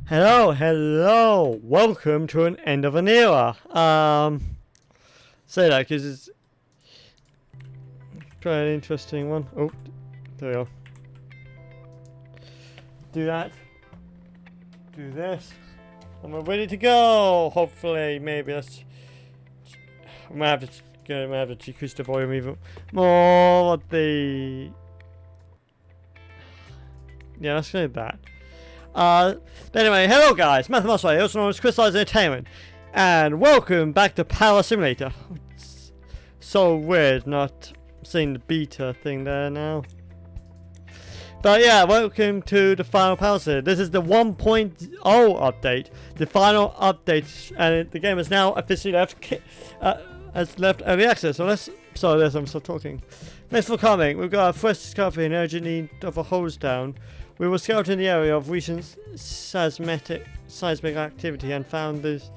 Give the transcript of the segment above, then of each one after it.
Hello, welcome to an end of an era. Say that because it's quite an interesting one. Oh, there we go. Do that. Do this. And we're ready to go. Hopefully, maybe let's. I might have to decrease the volume even more. What the? Yeah, let's do that. But anyway, hello guys, Musselwhite, also known as Crystallized Entertainment, and welcome back to PowerWash Simulator. It's so weird not seeing the beta thing there now. But yeah, welcome to the final PowerWash Simulator. This is the 1.0 update, the final update, and the game has now officially left early access. I'm still talking. Thanks for coming. We've got a fresh discovery and urgent need of a hose down. We were scouting the area of recent seismic activity and found this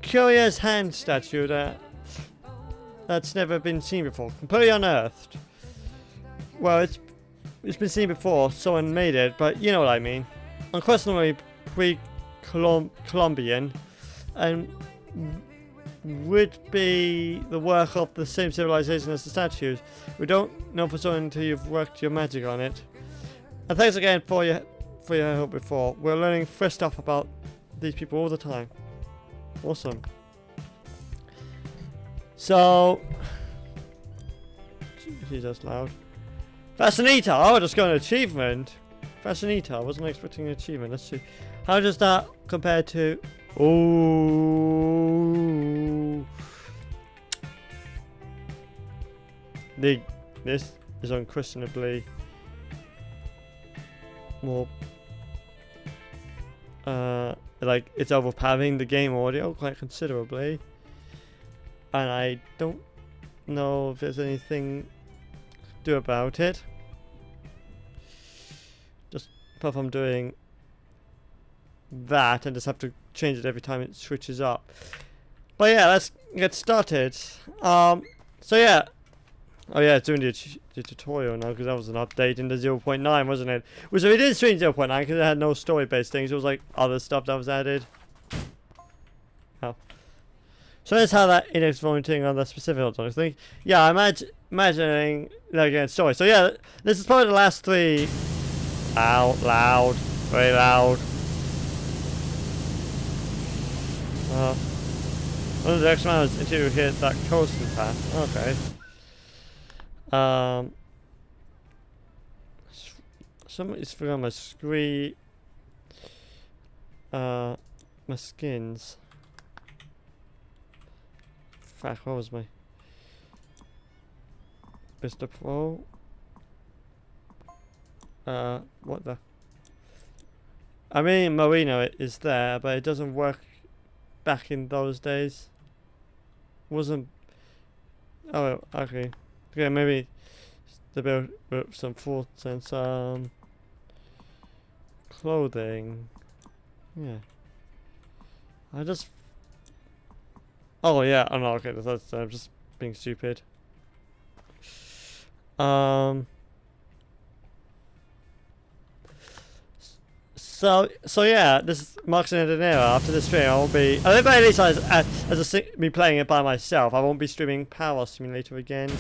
curious hand statue that's never been seen before, completely unearthed. Well, it's been seen before, someone made it, but you know what I mean. Unquestionably pre-Columbian, and would be the work of the same civilization as the statues. We don't know for certain until you've worked your magic on it. And thanks again for your help before. We're learning fresh stuff about these people all the time. Awesome. So, Jesus, loud. Fascinator. Oh, just got an achievement. Fascinator. I wasn't expecting an achievement. Let's see. How does that compare to? Oh, this is unquestionably more like it's overpowering the game audio quite considerably, and I don't know if there's anything to do about it, just apart from doing that and just have to change it every time it switches up. But yeah, let's get started. So yeah. Oh yeah, it's doing the tutorial now because that was an update in the 0.9, wasn't it? Well, so we did stream 0.9 because it had no story-based things. It was like other stuff that was added. Oh. So that's how that index voting on the specific thing. Yeah, I'm imagining that again story. So yeah, this is probably the last three. Out loud, very loud. One of the next rounds until you hit that coasting path. Okay. Somebody's forgot my screen. My skins. Fuck, what was my Mr. Pro? What the? I mean, Marino is there, but it doesn't work back in those days. Wasn't. Oh, okay. Okay, maybe they built some forts and some clothing. Yeah. I just. Oh yeah. Oh no. Okay, that's I'm just being stupid. So yeah, this marks the end of an era. After the stream, I won't be. At the very least, me playing it by myself, I won't be streaming PowerWash Simulator again.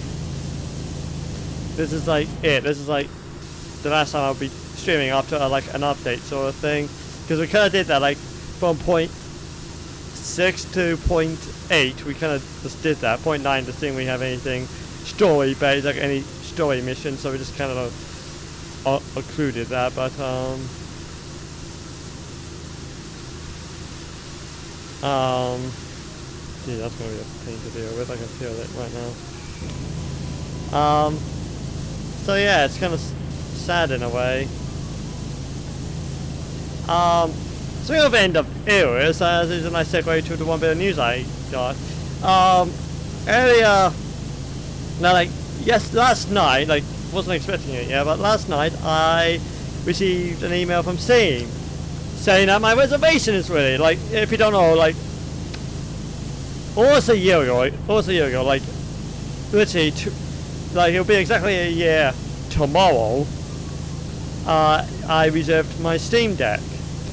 This is like it. This is like the last time I'll be streaming after like an update sort of thing, because we kind of did that like from 0.6 to 0.8. We kind of just did that. 0.9 to see if we have anything story based, like any story mission. So we just kind of included that, but gee, that's gonna be a pain to deal with. I can feel it right now. So yeah, it's kind of sad in a way. Speaking of end of eras, this is a nice segue to the one bit of news I got. Earlier, now like last night, like wasn't expecting it yet, but last night I received an email from Steam saying that my reservation is ready. Like, if you don't know, like almost a year ago, like literally. Like it'll be exactly a year tomorrow. I reserved my Steam Deck.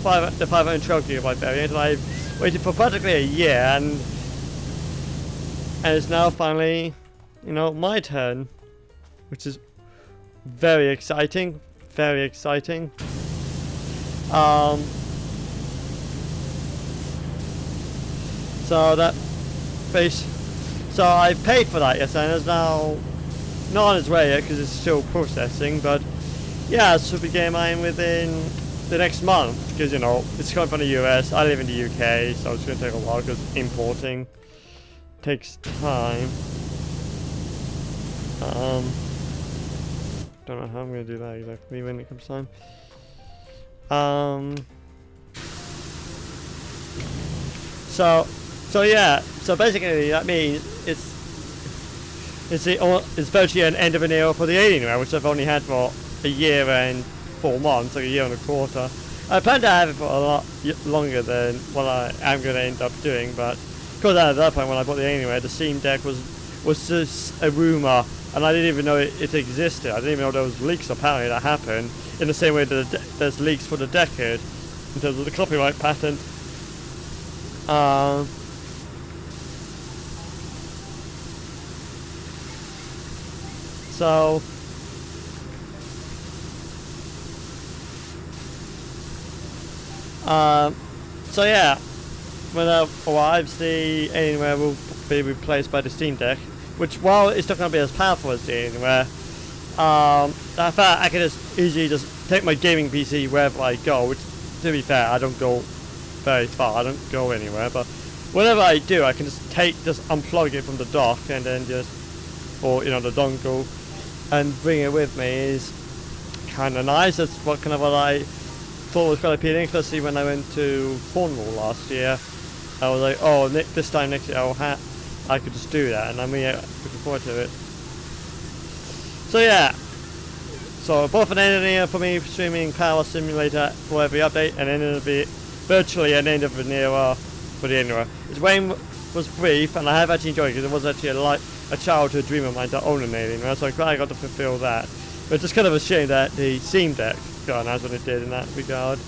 the 512 gigabyte variant, and I've waited for practically a year, and it's now finally, you know, my turn, which is very exciting, very exciting. So that base, so I paid for that, yes, and it's now not on its way yet because it's still processing, but yeah, it should be game mine within the next month, because, you know, it's coming from the US, I live in the UK, so it's going to take a while because importing takes time. Don't know how I'm going to do that exactly when it comes time. So yeah, so basically that means it's virtually an end of an era for the Alienware, which I've only had for a year and 4 months, like a year and a quarter. I plan to have it for a lot longer than what I am going to end up doing, but of course at that point when I bought the Alienware, the Steam Deck was just a rumor, and I didn't even know it existed. I didn't even know there was leaks apparently that happened, in the same way that there's leaks for the Decade in terms of the copyright patent. So yeah, when it arrives, the Alienware will be replaced by the Steam Deck, which, while it's not going to be as powerful as the Alienware, I thought I could just easily just take my gaming PC wherever I go, which, to be fair, I don't go very far, I don't go anywhere, but whenever I do, I can just unplug it from the dock and then or, you know, the dongle, and bring it with me is kind of nice. That's what I thought was quite appealing, especially when I went to Cornwall last year. I was like, oh, this time next year I could just do that, and I'm really looking forward to it. So yeah, so both an end of the year for me streaming Power Simulator for every update, and then it'll be virtually an end of an era for the Alienware. Its reign was brief, and I have actually enjoyed it because it was actually a childhood dream of mine to own an Alienware, so I'm glad I got to fulfill that. But it's just kind of a shame that the Steam Deck got announced when it did in that regard.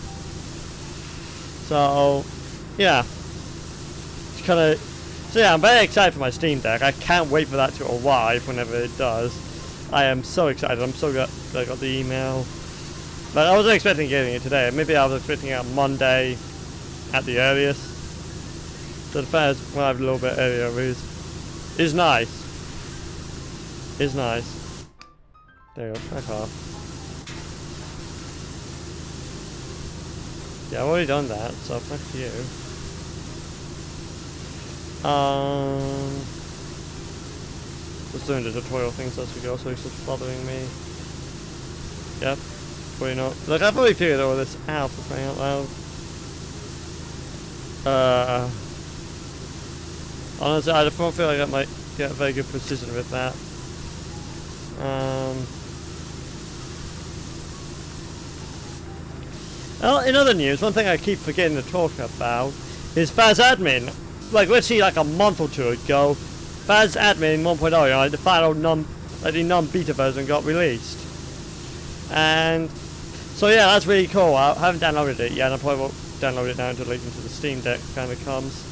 So yeah, so yeah, I'm very excited for my Steam Deck. I can't wait for that to arrive whenever it does. I am so excited. I'm so glad that I got the email. But I wasn't expecting getting it today. Maybe I was expecting it on Monday at the earliest. So the fact is, when I have a little bit earlier is nice. Is nice. There you go, back off. Yeah, I've already done that, so back to you. Just doing the tutorial things as we go, so it's just bothering me. Yep, probably not. Look, I've already figured all this out, for crying out loud. Honestly, I don't feel like I might get very good precision with that. Well, in other news, one thing I keep forgetting to talk about is Faz Admin. Like, let's see, like a month or two ago, Faz Admin 1.0, you know, like the final non-beta version got released. And so yeah, that's really cool. I haven't downloaded it yet, and I probably won't download it now until like into the Steam Deck kind of comes.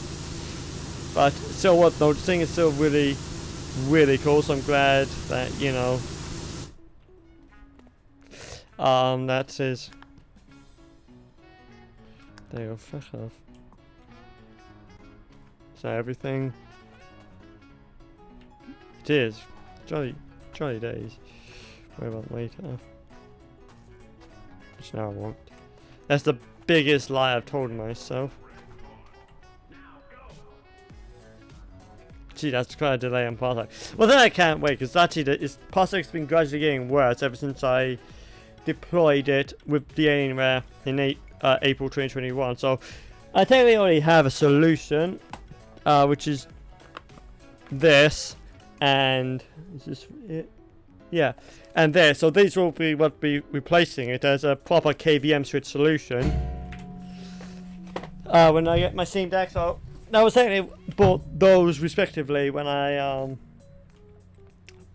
But it's still worth noticing, it's still really, really cool, so I'm glad that, you know, that is... There you go, fuck off. So everything... It is. Jolly days. Worry about later. Which now I won't. That's the biggest lie I've told myself. Gee, that's quite a delay on Parsec. Well, then I can't wait, because actually Parsec's been gradually getting worse ever since I deployed it with the Alienware in April 2021. So I technically already have a solution, which is this, and is this it? Yeah, and this. So these will be what be replacing it as a proper KVM switch solution. When I get my Steam Deck, so I was technically bought those respectively when I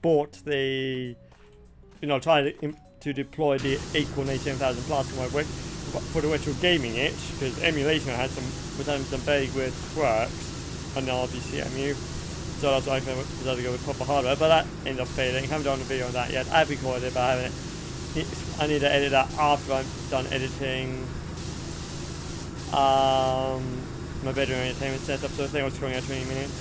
bought the, you know, tried to deploy the 8.87,000 plus for for the actual gaming itch, because emulation was having some very weird quirks on the RBCMU. So that's why I decided to go with proper hardware, but that ended up failing. I haven't done a video on that yet. I've recorded it, but I haven't. I need to edit that after I'm done editing my bedroom entertainment setup, so I think I was going at 20 minutes.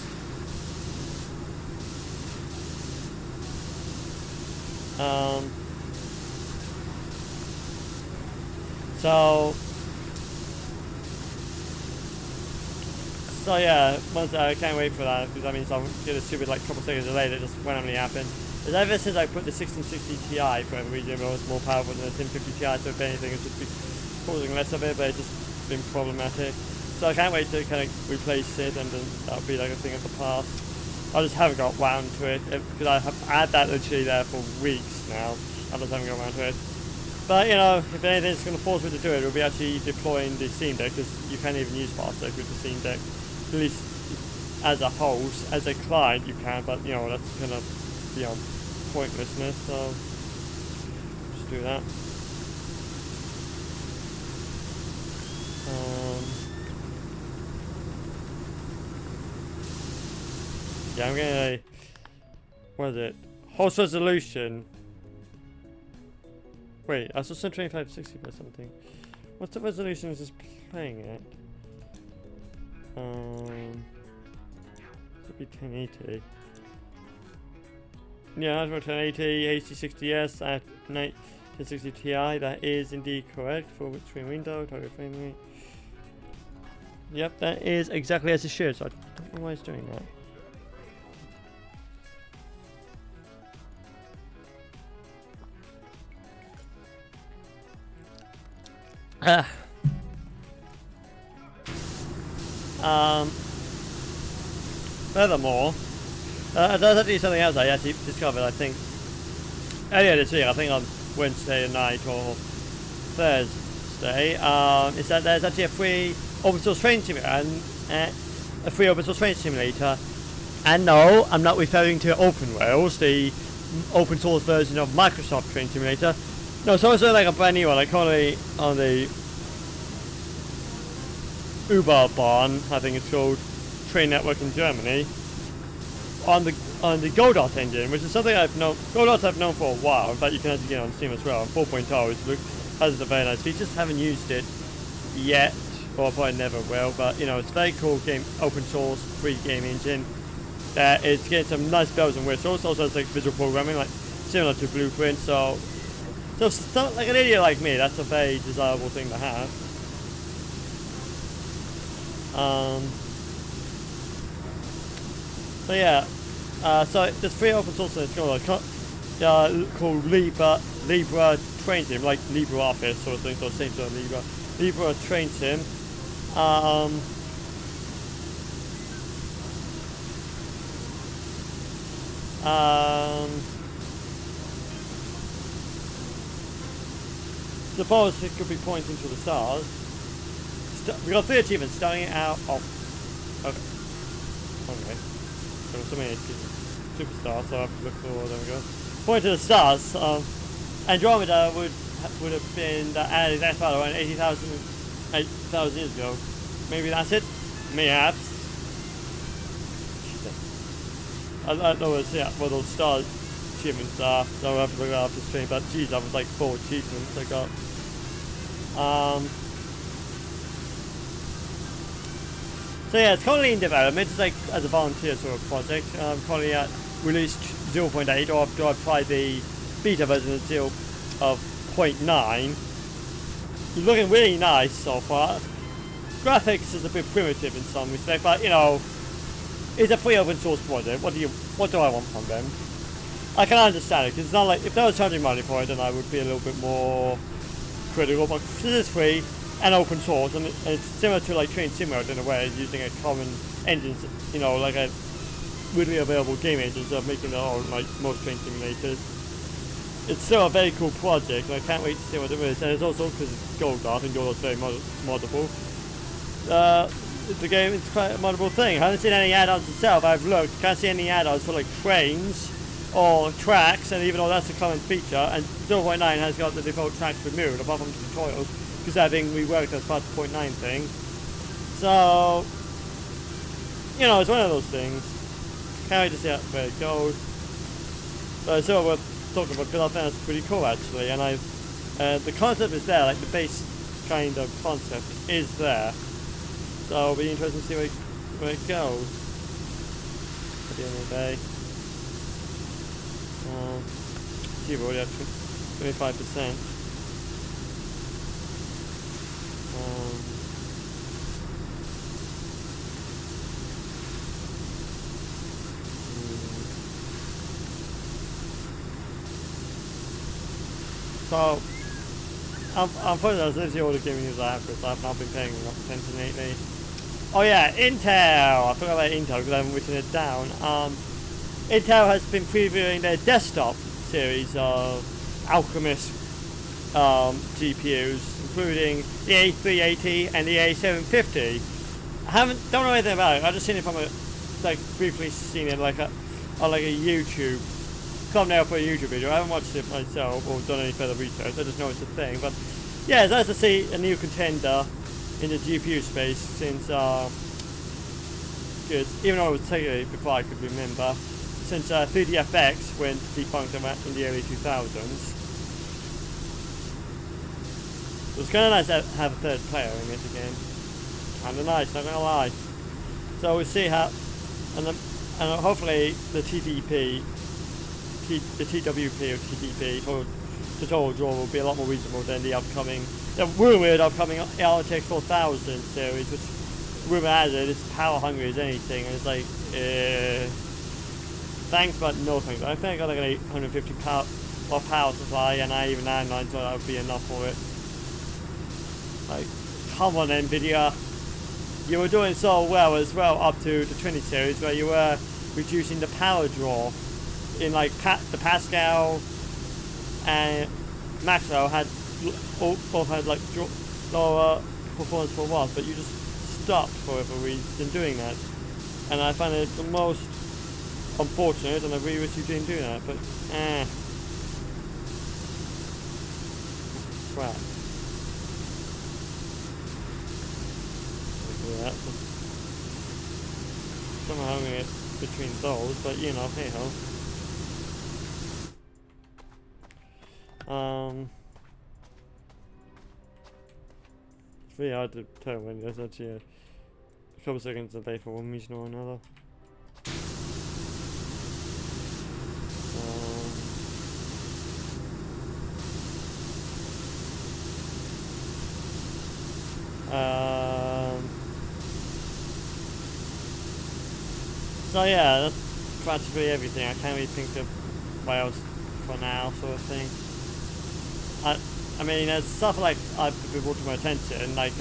So yeah, once I can't wait for that, because that means I'll get a stupid like couple seconds delay that just randomly happened. Because ever since I put the 1660 Ti for every reason, it was more powerful than the 1050 Ti, so if anything it's just been causing less of it, but it's just been problematic. So I can't wait to kind of replace it, and then that'll be like a thing of the past. I just haven't got round to it, because I have had that literally there for weeks now. I just haven't got round to it. But you know, if anything's going to force me to do it, it'll be actually deploying the Steam Deck, because you can't even use Fastech with the Steam Deck. At least as a host, as a client you can, but you know, that's kind of beyond pointlessness, so just do that. Yeah, I'm gonna, what is it? Host resolution. Wait, I saw 2560 or something. What's the resolution is this playing at? Could be 1080. Yeah, that's 1080 HD60s at 1060 Ti. That is indeed correct for screen window, target frame rate. Yep, that is exactly as it should. So I don't know why it's doing that. Furthermore, there's actually something else I actually discovered, I think, earlier this week, I think on Wednesday night or Thursday, is that there's actually a free open source train simulator, and no, I'm not referring to OpenRails, the open source version of Microsoft Train Simulator. No, so it's like a brand new one, like currently on the Bahn, I think it's called, train network in Germany, on the Godot engine, which is something Godot I've known for a while. In fact, you can actually get it on Steam as well. On 4.0, it has a very nice feature. Just haven't used it yet, or probably never will. But you know, it's a very cool game, open source, free game engine. It's getting some nice bells and whistles. Also, it's like visual programming, like similar to Blueprint. So like an idiot like me, that's a very desirable thing to have. So yeah, so there's free open source it's called Libra Train Sim, like LibreOffice sort of thing, so same sort of Libra Train Sim. Suppose it could be pointing to the stars. We got 3 achievements starting out of. Okay. There were so many superstars, so I have to look for. There we go. Point to the stars. Andromeda would have been added that far around 8,000 years ago. Maybe that's it. Mayhaps. I don't know what those star achievements are, so I'll have to look that up the stream. But geez, that was like 4 achievements I got. So yeah, it's currently in development. It's like as a volunteer sort of project. Currently at release 0.8, or I've tried the beta version of 0.9. It's looking really nice so far. Graphics is a bit primitive in some respects, but you know, it's a free open source project. What do I want from them? I can understand it, because it's not like if they were charging money for it, then I would be a little bit more critical. But this is free and open source, and it's similar to like Train Simulator in a way, using a common engine, you know, like a really available game engine, so making their own like most train simulators. It's still a very cool project, and I can't wait to see what it is. And it's also because it's Godot, and Godot's very moddable. The game is quite a moddable thing. I haven't seen any add-ons itself. I've looked, can't see any add-ons for like trains or tracks, and even though that's a common feature, and 0.9 has got the default tracks removed, apart from the tutorials. because I think we worked as part of the 0.9 thing. So, you know, it's one of those things. Can't wait to see where it goes. But it's still worth talking about because I think that's pretty cool actually. And the concept is there, like the base kind of concept is there. So it'll be interesting to see where it goes at the end of the day. Gee, we're already at 25%. So, unfortunately, this is the order gaming news I have because I've not been paying attention lately. Oh yeah, Intel! I forgot about Intel because I haven't written it down. Intel has been previewing their desktop series of Alchemist GPUs, including the A380 and the A750. Don't know anything about it. I've just seen it from briefly seen it on a YouTube thumbnail for a YouTube video. I haven't watched it myself or done any further research. I just know it's a thing. But yeah, it's nice to see a new contender in the GPU space since even though it was technically before I could remember, since 3DFX went defunct in the early 2000s. So it's kind of nice to have a third player in it again. Kind of nice, not gonna lie. So we'll see how, and hopefully the TWP or TDP total draw will be a lot more reasonable than the rumored upcoming RTX 4000 series, which rumor has it it's power hungry as anything, and it's like, thanks but no thanks. I think I got like an 850 power supply, and I even had 9, so that would be enough for it. Like, come on Nvidia, you were doing so well as well up to the 20 series where you were reducing the power draw in like the Pascal and Maxwell both had like lower performance for a while, but you just stopped for whatever reason doing that, and I find it the most unfortunate, and I really wish you didn't do that, but crap. That. Somehow having it between those, but you know, hey ho. It's really hard to tell when there's actually a couple seconds delay for one reason or another. So yeah, that's practically everything. I can't really think of what else for now, sort of thing. I mean, there's stuff like I've been brought to my attention, like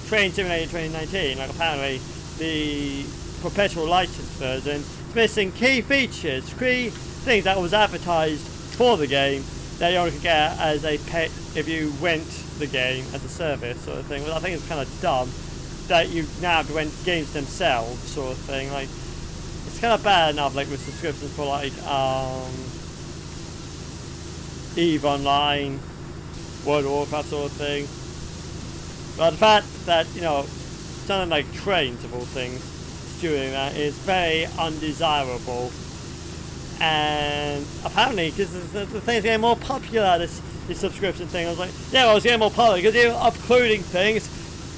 Train Simulator 2019. Like apparently the perpetual license version is missing key features, key things that was advertised for the game that you only could get as a pet if you rent the game as a service, sort of thing. Well, I think it's kind of dumb that you now have to rent games themselves, sort of thing. Like, it's kind of bad enough, like with subscriptions for like EVE Online, World of Warcraft sort of thing. But the fact that, you know, something like Trains of all things doing that is very undesirable. And apparently, because the thing's getting more popular, this subscription thing. I was like, yeah, well, it's getting more popular because you're uploading things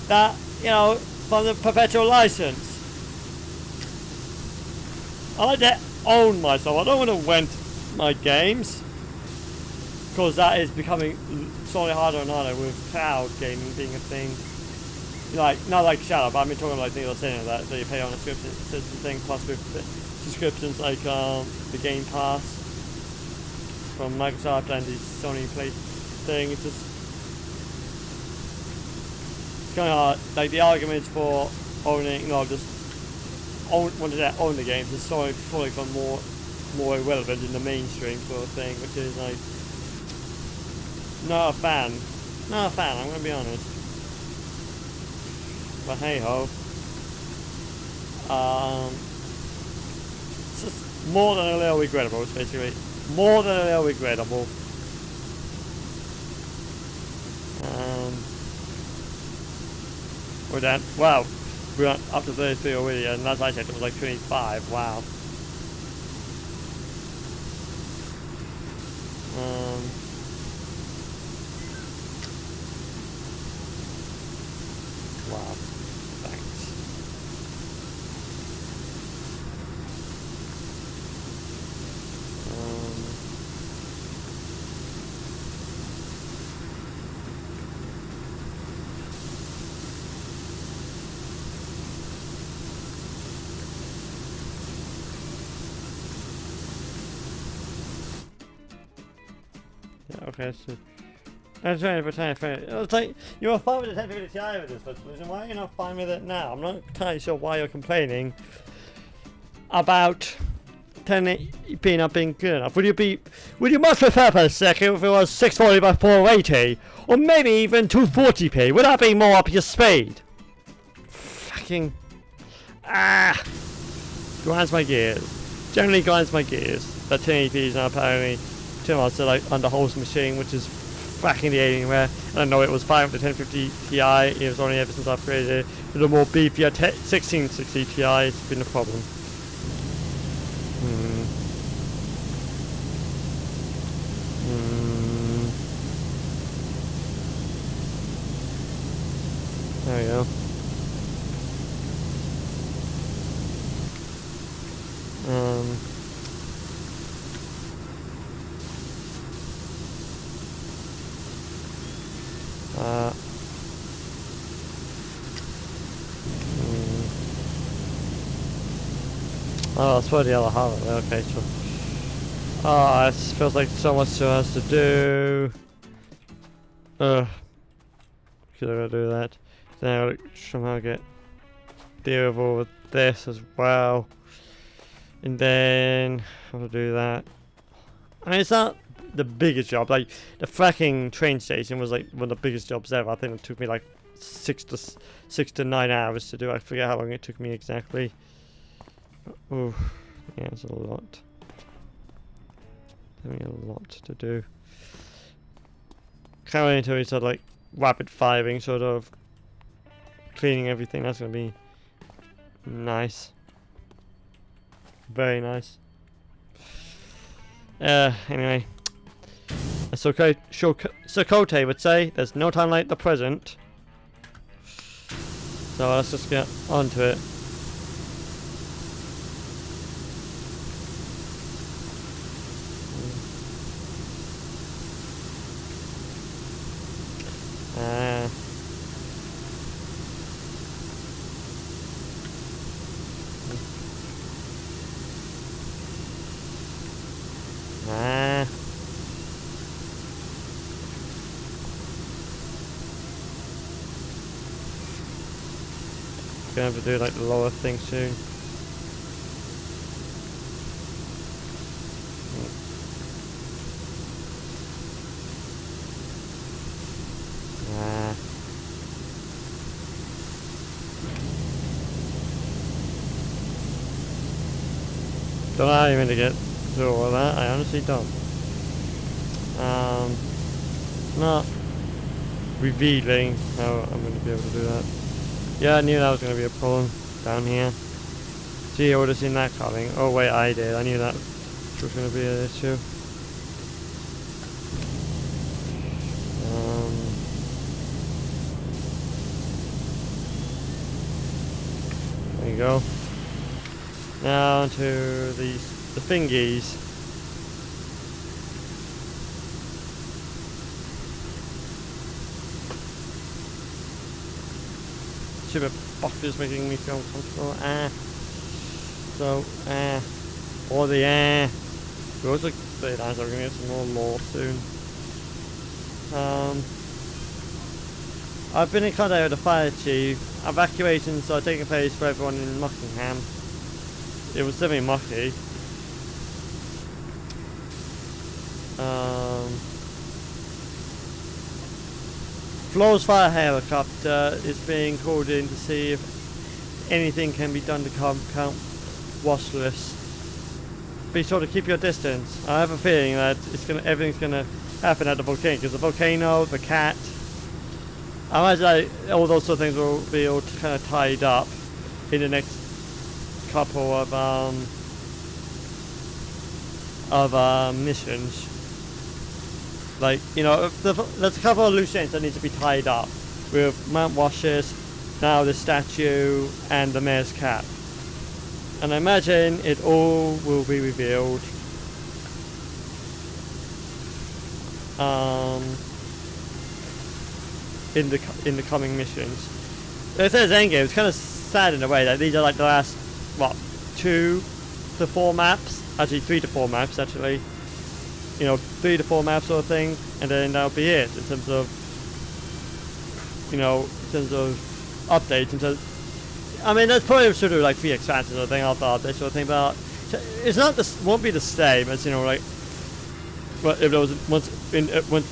that, you know, from the perpetual license. I like to own myself. I don't want to rent my games, because that is becoming slowly harder and harder with cloud gaming being a thing. Like, not like Shadow, but I've been talking about things I was saying that you pay on a subscription thing, plus with subscriptions like the Game Pass from Microsoft and the Sony Play thing. It's just, it's kind of hard. Like the arguments for owning, you know, just own the games is so fully become more irrelevant in the mainstream sort of thing, which is like not a fan. I'm gonna be honest. But hey ho. It's just more than a little regrettable, it's basically. More than a little regrettable. We're down. Wow. We're up to 33 already, and as I checked, it was like 25. Wow. Wow. Thanks. Yeah, okay, so I'm trying to pretend it's like you were fine with the 1050 Ti with this resolution. Why are you not fine with it now? I'm not entirely sure why you're complaining about 1080p not being good enough. Would you much prefer per second if it was 640 by 480, or maybe even 240p? Would that be more up your speed? Fucking grinds my gears. Generally grinds my gears. That 1080p is now apparently too much to like under Hole's machine, which is fucking the Alienware. And I know it was fine with the 1050 Ti. It was only ever since I upgraded it to the more beefier 1660 Ti. It's been a problem. There we go. Oh, it's for the other half of it. Okay, sure. Oh, it feels like so much still has to do. Ugh. Should I gotta do that? Then I gotta somehow deal with all of this as well. And then I'll do that. I mean, it's not the biggest job. Like, the fracking train station was like one of the biggest jobs ever. I think it took me like 6 to 9 hours to do. I forget how long it took me exactly. Oh, yeah, it's a lot. There's a lot to do. Can't wait until we start like rapid firing, sort of cleaning everything. That's gonna be nice. Very nice. Anyway, as Sokote would say, there's no time like the present. So let's just get onto it. Gonna have to do like the lower thing soon. Don't know how you're meant to get through all that, I honestly don't. Not revealing how I'm going to be able to do that. Yeah, I knew that was going to be a problem down here. See, I would have seen that coming. Oh wait, I did. I knew that was going to be an issue. There you go. Now to the thingies. Stupid boxes making me feel uncomfortable. So, or the we also say that we're gonna get some more lore soon. I've been in contact with the fire chief. Evacuations are taking place for everyone in Muckingham. It was semi-mucky. Flo's fire helicopter is being called in to see if anything can be done to calm Count Washless. Be sure to keep your distance. I have a feeling that everything's gonna happen at the volcano, because the volcano, the cat, I imagine like, all those sort of things will be all kind of tied up in the next couple of missions. Like, you know, there's a couple of loose ends that need to be tied up with Mount Washes, now the statue, and the mayor's cap. And I imagine it all will be revealed in the coming missions. It says endgame. It's kind of sad in a way that these are like the last, what, 2 to 4 maps? Actually, 3 to 4 maps. Actually, you know, 3 to 4 maps sort of thing, and then that'll be it in terms of, you know, in terms of updates. In terms, I mean, that's probably sort of like 3 expansions sort of thing after updates sort of thing, but it's not this. Won't be the same as, you know, like. But if there was once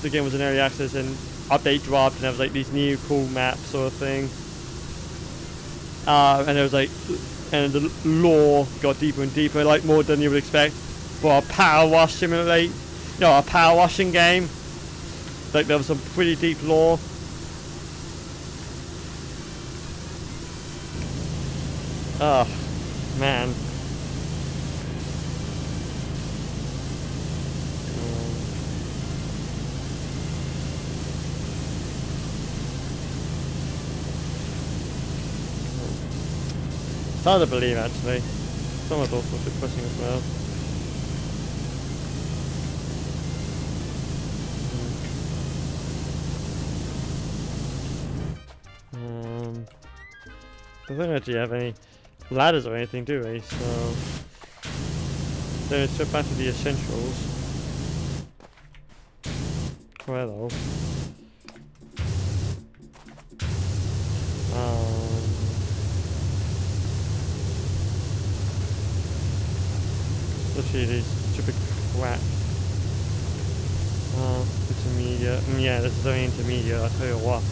the game was in early access and update dropped and there was like these new cool maps sort of thing, and there was like, and the lore got deeper and deeper, like more than you would expect for a PowerWash Simulator, you know, a power washing game. Like there was some pretty deep lore. Oh man. It's hard to believe actually. Some of those were depressing as well. I don't actually have any ladders or anything, do we? So let's strip back to the essentials. Where though? Especially these stupid crap. Intermediate. Yeah, this is only intermediate, I'll tell you what.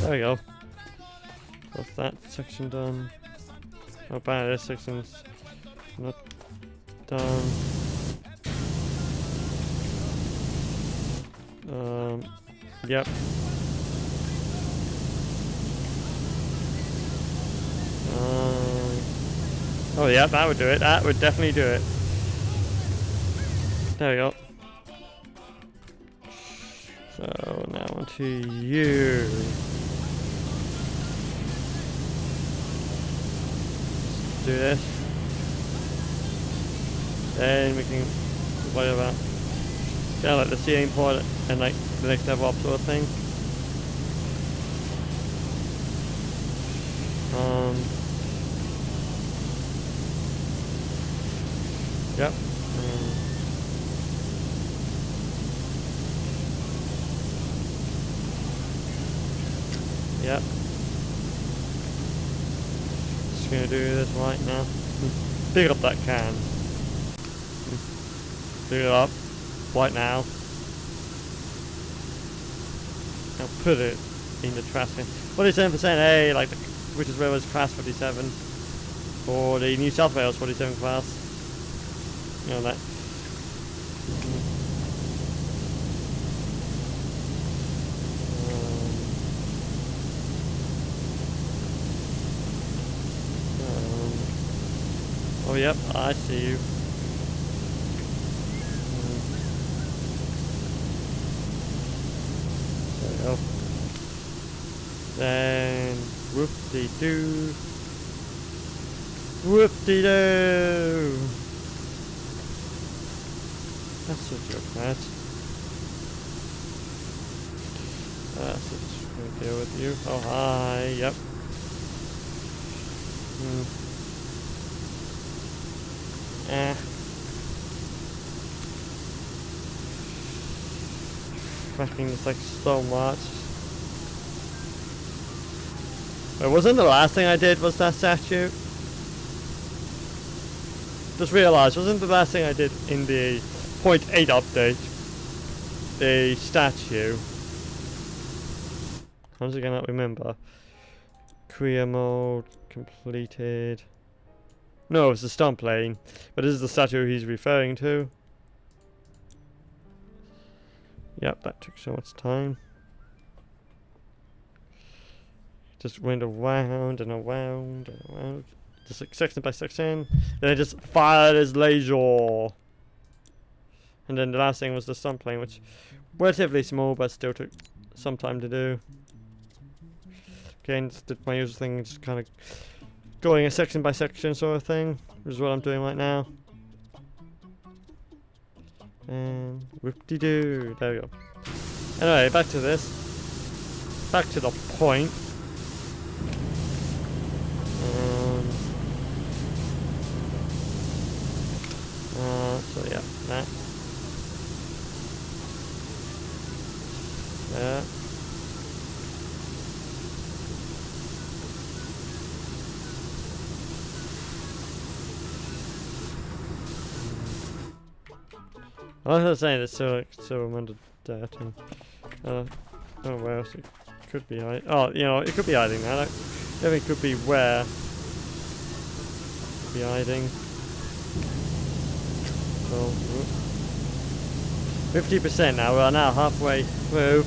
There we go. That's that section done. Oh, bad, this section's not done. Yep. Oh yeah, that would do it. That would definitely do it. There we go. So now on to you. Let's do this. Then we can worry about kind of like the ceiling part and like the next level up sort of thing. Yep. Yep. Just gonna do this right now. Pick up that can. Pick it up right now. Now put it in the trash can. 47%, hey, like the British Railways class 47, or the New South Wales 47 class. You know that. Oh yep, I see you. There we go. Then whoop-de-doo. Whoop-de-doo. That's a joke, Matt. That's what's going to deal with you. Oh, hi. Yep. Cracking this like so much. Wait, wasn't the last thing I did was that statue? Just realised, wasn't the last thing I did in the 0.8 update the statue? Once again, I don't remember. Career mode completed. No, it's the stump plane, but this is the statue he's referring to. Yep, that took so much time. Just went around and around and around. Just like section by section. Then I just fired his laser. And then the last thing was the sun plane, which relatively small but still took some time to do. Again, just did my usual thing, just kind of going a section by section sort of thing, which is what I'm doing right now. And whoop-de-doo, there we go. Anyway, back to this. Back to the point. So yeah, that. There. I was saying it's so under dirt and I don't know where else it could be hiding. Oh, you know, it could be hiding there. I think it could be where it could be hiding. So 50% now. We are now halfway through,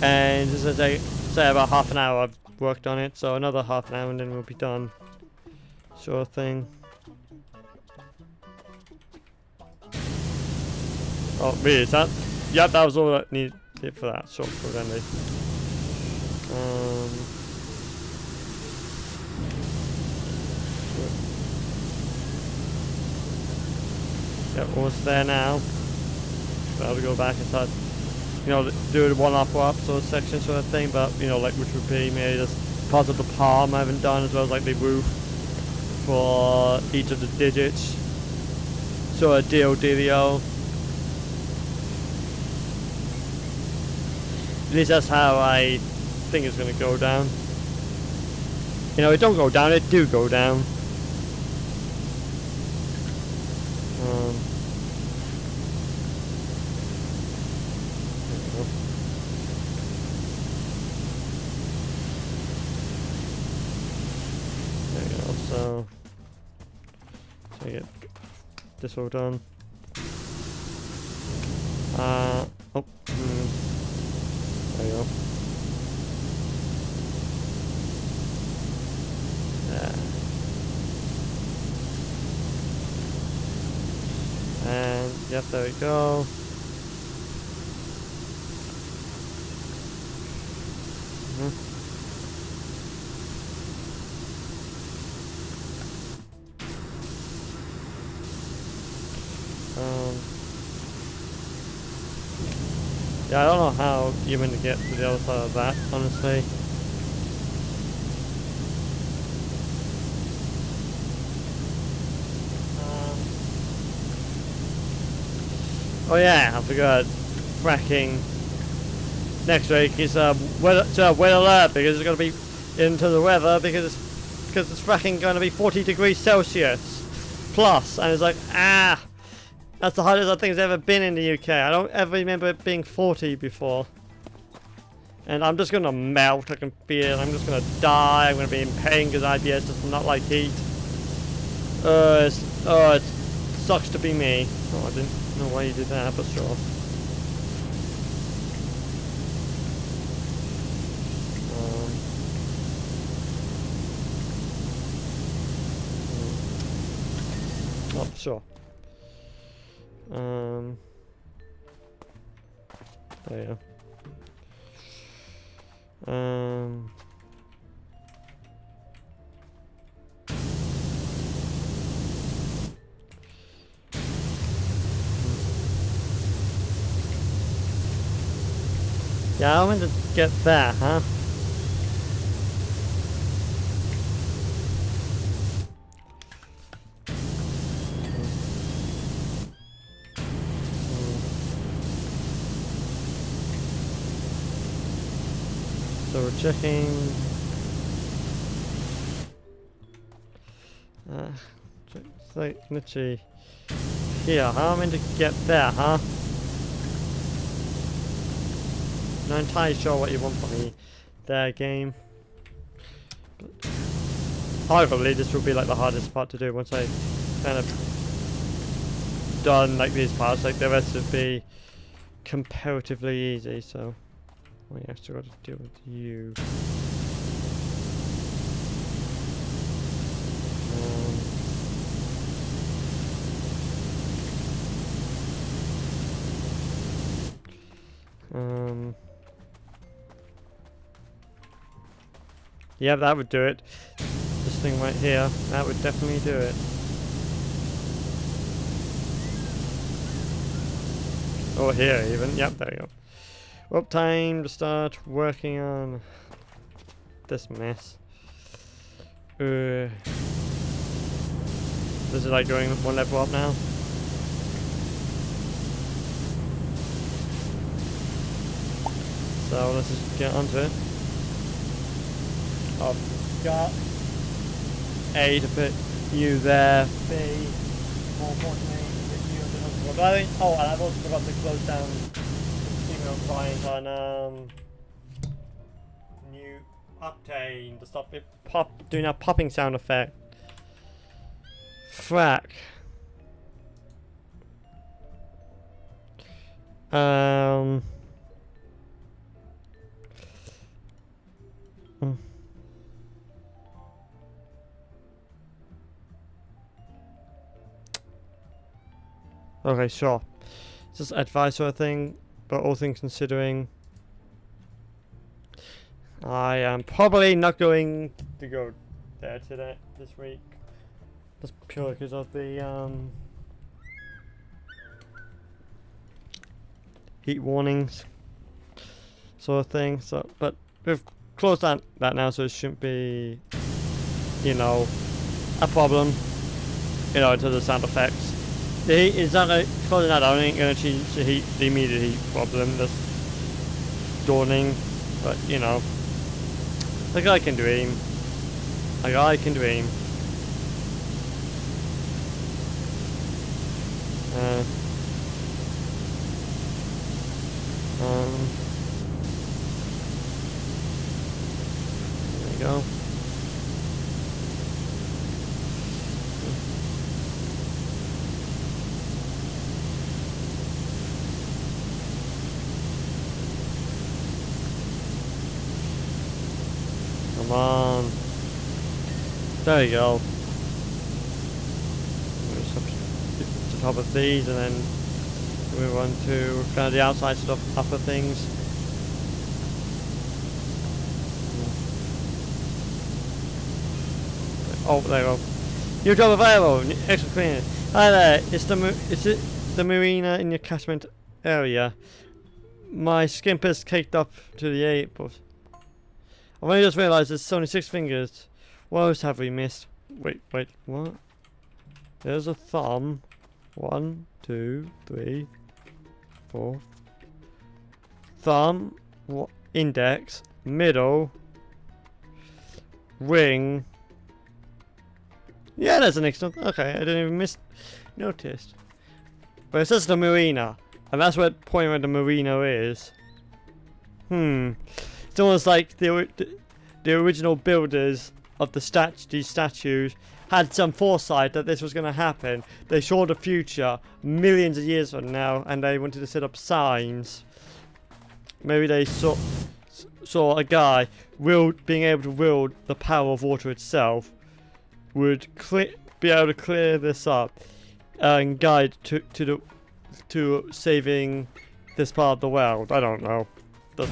and as I say, about half an hour I've worked on it. So another half an hour and then we'll be done. Sure thing. Oh, really? Is that? Yep, that was all I needed for that. Sure, for then. Yep, almost there now. So I'll go back and start, you know, do the one-up sort of section sort of thing, but you know, like which would be maybe just part of the palm I haven't done, as well as like the roof for each of the digits. Sort of dealio. At least that's how I think it's going to go down. You know, it don't go down, it do go down. There we go. So get this all done. There we go. There. And yep, there we go. Yeah, I don't know how you're going to get to the other side of that, honestly. Oh yeah, I forgot. Fracking next week is weather alert, because it's going to be into the weather because it's fracking going to be 40 degrees Celsius plus, and it's like that's the hottest I think it's ever been in the UK. I don't ever remember it being 40 before. And I'm just gonna melt, I can feel it. I'm just gonna die, I'm gonna be in pain because IBS does not like heat. It sucks to be me. Oh, I didn't know why you did that, but sure. Oh, sure. There you go. Yeah, I want to get there, huh? So we're checking. Let's see. Here, how am I meant to get there, huh? Not entirely sure what you want from me there, game. But hopefully this will be like the hardest part to do once I kind of done like these parts. Like the rest would be comparatively easy, so we have still got to deal with you. Yeah, that would do it. This thing right here, that would definitely do it. Or here even, yep, there you go. Well, time to start working on this mess. This is like going one level up now. So let's just get onto it. I've got A to put you there, B, more importantly, put you into the but I think, oh, and I've also forgot to close down the email client on new Octane to stop it doing that popping sound effect. Frack. Okay, sure. Just advice sort of thing, but all things considering, I am probably not going to go there today, this week. Just purely because of the heat warnings sort of thing. So, but we've closed that now, so it shouldn't be, you know, a problem, you know, in terms of sound effects. The heat is not closing that down. Ain't going to change the immediate heat problem that's dawning, but you know, like I can dream. Like I can dream. There you go. Come on. There you go. Just up to the top of these and then move on to kind of the outside stuff, upper things. Oh, there you go. New job available. Extra cleaner. Hi there. Is it the marina in your catchment area? My skimp is caked up to the airport. I've only just realised there's only 6 fingers. What else have we missed? Wait, what? There's a thumb. 1, 2, 3, 4. Thumb, index, middle, ring. Yeah, there's an extra. Okay, I didn't even notice. But it says the marina, and that's what point where the marina is. It's almost like the original builders of these statues had some foresight that this was going to happen. They saw the future millions of years from now, and they wanted to set up signs. Maybe they saw a guy being able to wield the power of water itself would be able to clear this up and guide to saving this part of the world. I don't know. That's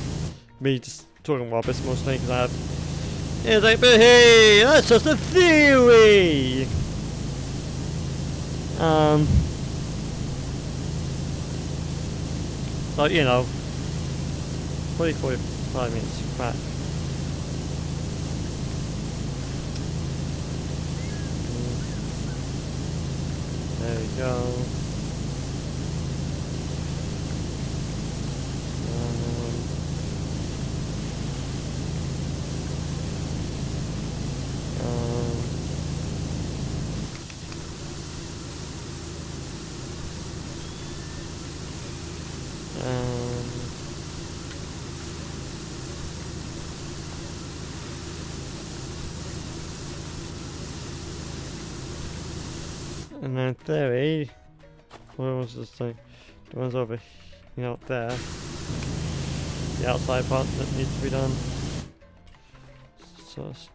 me just talking rubbish mostly because I have. It's like, but hey, that's just a theory. So you know, 45 minutes back. There we go. And then theory, what was this thing? The one's over out there. The outside part that needs to be done. So let's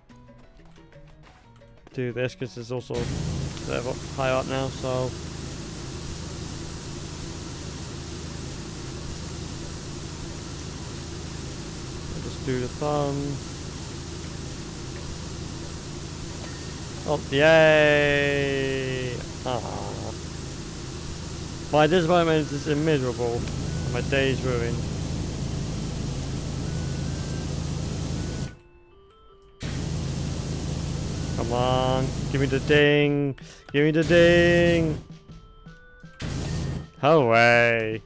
do this because it's also higher up now. So I'll just do the thumb. Oh, yay! Ah. My disappointment is immeasurable, and my day is ruined. Come on, give me the ding! Give me the ding! Away!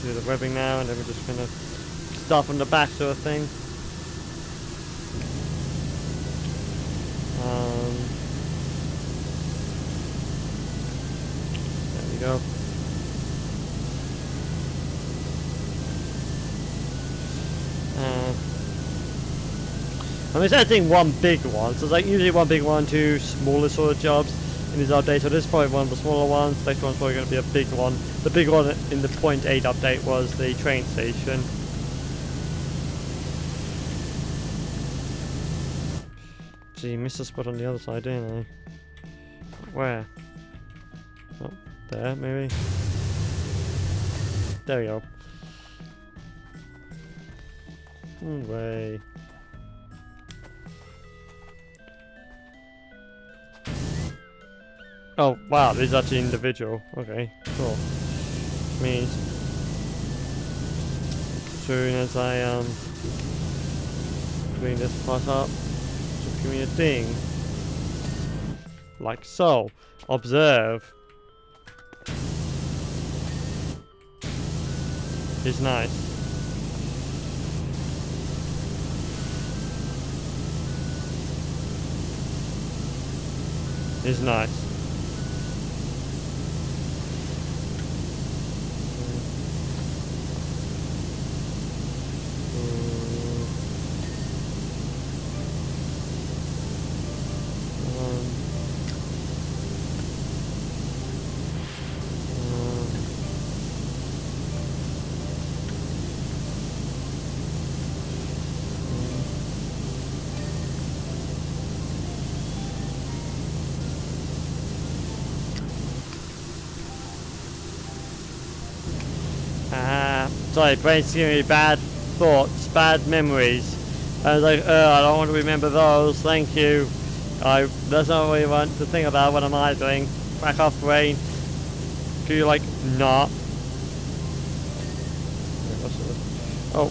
Do the webbing now, and then we're just gonna start from the back, sort of thing. There we go. I'm expecting one big one, so it's like usually one big one, two smaller sort of jobs in these updates. So this is probably one of the smaller ones. The next one's probably going to be a big one. The big one in the 0.8 update was the train station. Gee, missed a spot on the other side, didn't I? Where? Oh, there, maybe. There we go. Way. Oh wow, this is actually individual. Okay, cool. Means as soon as I clean this part up, just give me a ding. Like so. Observe. It's nice. It's nice. Sorry, brain's giving me bad thoughts, bad memories. I was like, I don't want to remember those, thank you. That's not what you want to think about. What am I doing? Back off, brain. Do you like not? Oh,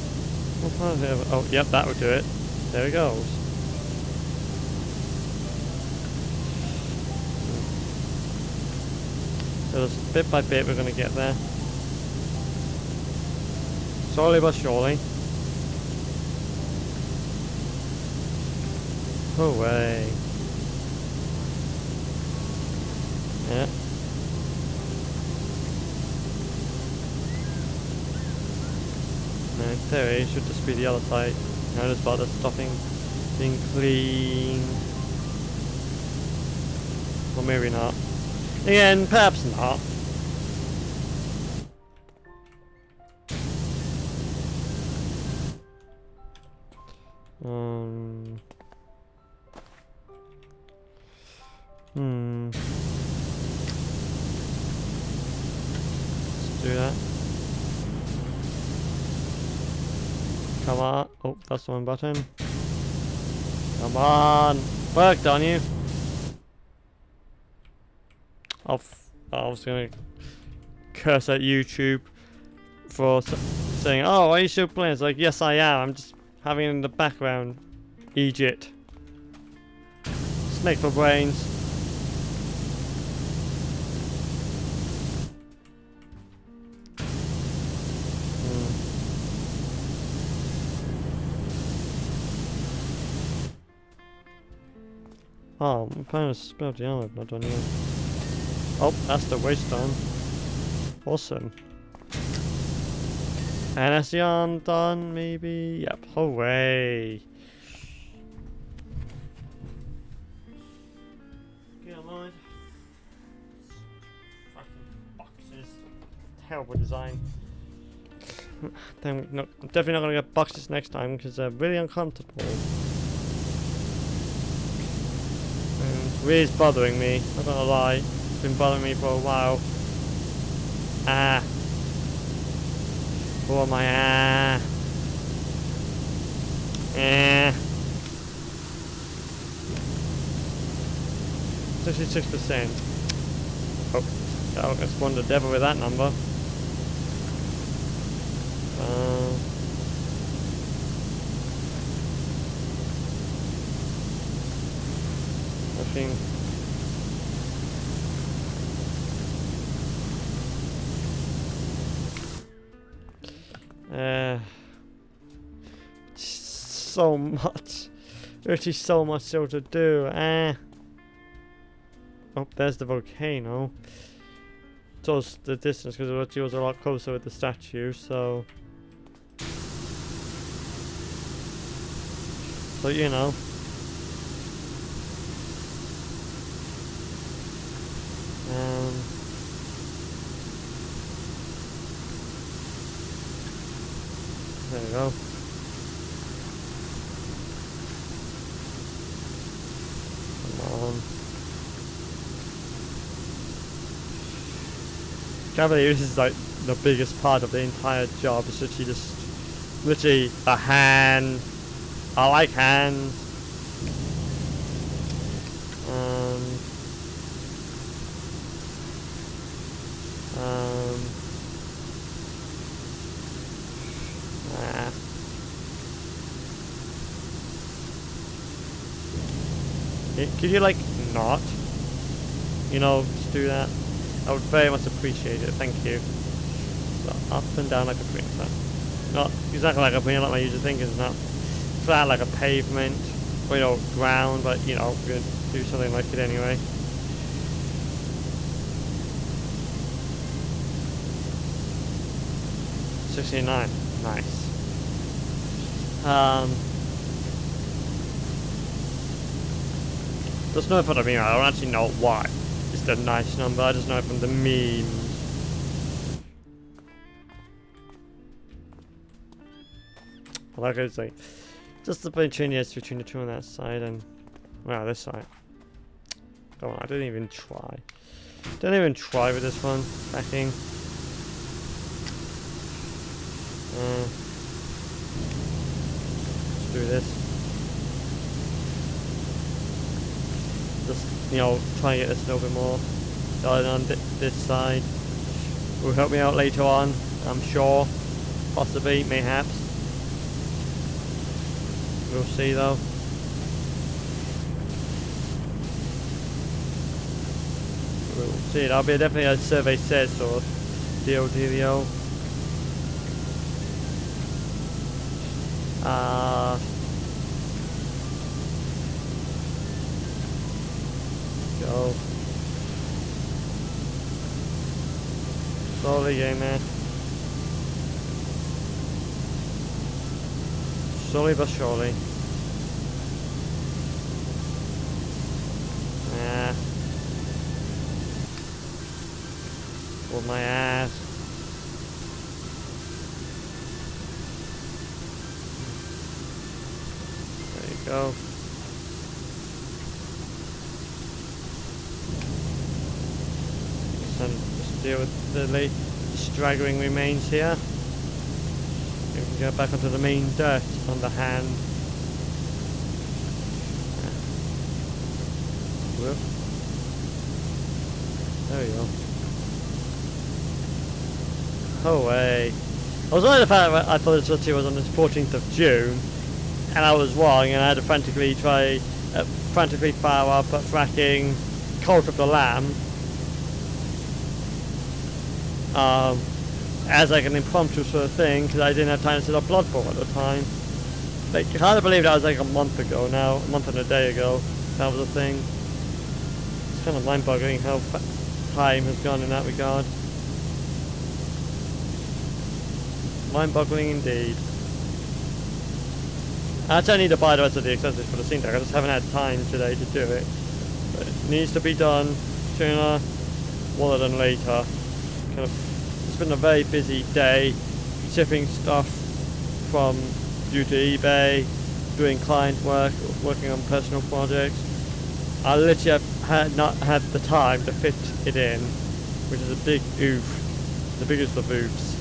oh, yep, that would do it. There it goes. So just bit by bit we're going to get there. Slowly but surely. Away. Yeah. No, there it should just be the other side. Now just about the stuffing being clean. Or maybe not. Again, perhaps not. Let's do that. Come on. Oh, that's the one button. Come on. Work, don't you? I was gonna curse at YouTube for saying, "Oh, are you still playing?" It's like, yes, I am. I'm just having it in the background. Egypt. Snake for brains. Oh, I'm planning to spell the armor blood on you. Oh, that's the waste done. Awesome. And that's the arm done, maybe? Yep, hooray. Get on mind. Fucking terrible design. I'm definitely not going to get boxes next time because they're really uncomfortable. And it really is bothering me, I'm not going to lie. It's been bothering me for a while. Ah. Oh my ah. 66%. Oh, I spawned the devil with that number. I think. So much. There's so much still to do. Oh, there's the volcano. So the distance, because it was a lot closer with the statue, so you know. There we go. Come on. Can't believe this is like the biggest part of the entire job. It's literally a hand. I like hands. Could you like not, you know, just do that? I would very much appreciate it. Thank you. So up and down like a princess. Not exactly like a like my usual thing is not flat like a pavement, or, you know, ground, but you know, we're gonna do something like it anyway. $69. Nice. There's no fun of me. I don't actually know why it's the nice number. I just know it from the memes. Like I say, just the between the two on that side and wow, this side. Come on, I didn't even try. Don't even try with this one. Backing. Let's do this. Just, you know, try and get this a little bit more done on this side. Will help me out later on, I'm sure. Possibly, mayhaps. We'll see though. We'll see. That'll be definitely a survey says sort of dealio. Go. Slowly, yeah, man. Slowly but surely. Yeah. Hold my ass. There you go. Just deal with the late straggling remains here. We can go back onto the main dirt on the hand. Whoop. There we go. Oh way. I was worried the fact that I thought this was on the 14th of June and I was wrong and I had to frantically fire up at fracking Cult of the Lamb. As like an impromptu sort of thing because I didn't have time to set up Bloodborne at the time. Like, I hard to believe that was like a month ago now, a month and a day ago. That was a thing. It's kind of mind-boggling how time has gone in that regard. Mind-boggling indeed. Actually, I need to buy the rest of the accessories for the scene tag. I just haven't had time today to do it. But it needs to be done sooner rather than later. Kind of been a very busy day, shipping stuff from due to eBay, doing client work, working on personal projects. I literally have not had the time to fit it in, which is a big oof, the biggest of oofs.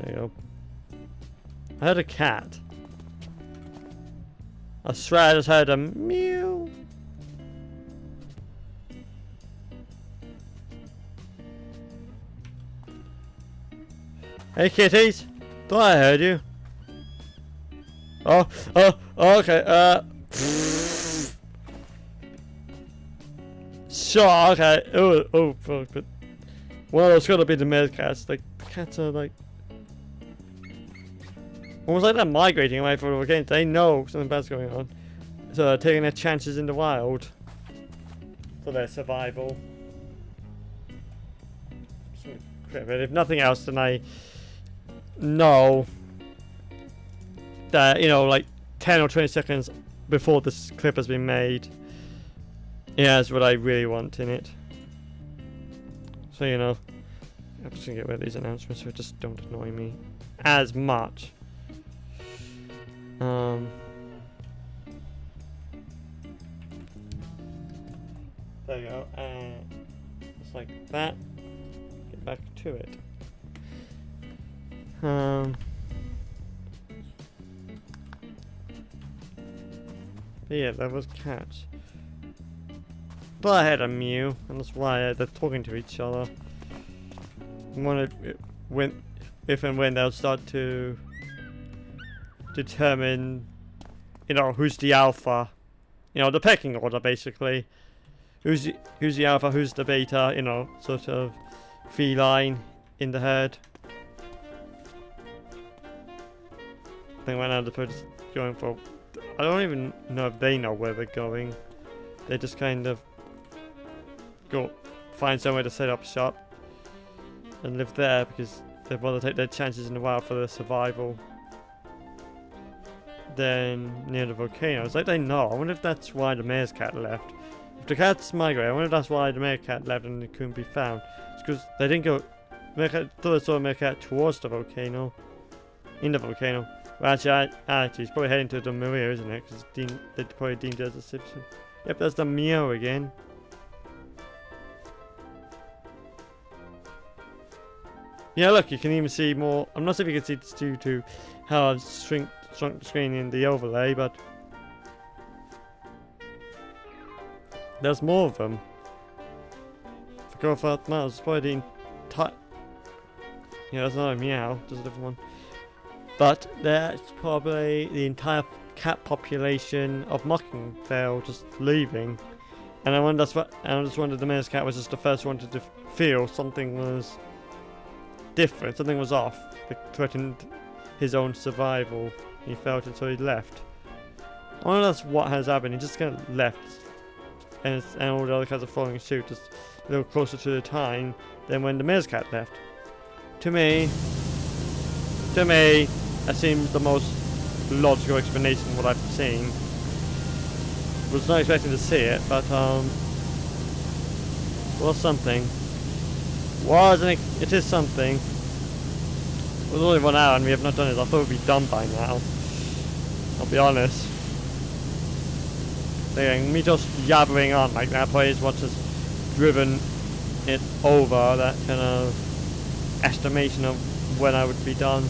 There you go. I heard a cat. I swear I just heard a meow. Hey kitties! Thought I heard you. Oh, okay, sure, okay. Oh, fuck, but... Well, it's gotta be the male cats. Like, the cats are like... Almost like they're migrating away from the volcano. They know something bad's going on. So they're taking their chances in the wild. For their survival. But if nothing else, then I know that, you know, like 10 or 20 seconds before this clip has been made, it has what I really want in it. So, you know, I'm just gonna get rid of these announcements so it just don't annoy me as much. There you go, just like that. Get back to it. But yeah, that was cats. But I had a mew, and that's why they're talking to each other. If and when they'll start to determine, you know, who's the alpha. You know, the pecking order, basically. Who's the alpha, who's the beta, you know, sort of feline in the herd. I think right now they're just going for... I don't even know if they know where they're going. They just kind of go find somewhere to set up shop and live there because they'd rather take their chances in the wild for their survival than near the volcano. It's like they know. I wonder if that's why the mayor's cat left. If the cat's migrated, I wonder if that's why the mayor's cat left and it couldn't be found. It's because they didn't go... Thought they saw a mayor's cat towards the volcano. In the volcano. Well, actually, he's probably heading to the Maria, isn't it? Because they probably deemed it as a citizen. Yep, that's the meow again. Yeah, look, you can even see more. I'm not sure if you can see this due to how I've shrunk the screen in the overlay, but there's more of them. If I go for that now, it's probably the entire... Yeah, that's not a meow, there's a different one. But that's probably the entire cat population of Mockingvale just leaving. And I wonder that's what, and I just wondered the mayor's cat was just the first one to feel something was different, something was off. It threatened his own survival. He felt it, so he left. I wonder that's what has happened. He just kind of left, and all the other cats are following suit, just a little closer to the time than when the mayor's cat left. To me, that seems the most logical explanation of what I've seen. Was not expecting to see it, but was something. It is something. It was only 1 hour and we have not done it. I thought it would be done by now. I'll be honest. Me just yabbering on like that probably is what has driven it over that kind of estimation of when I would be done.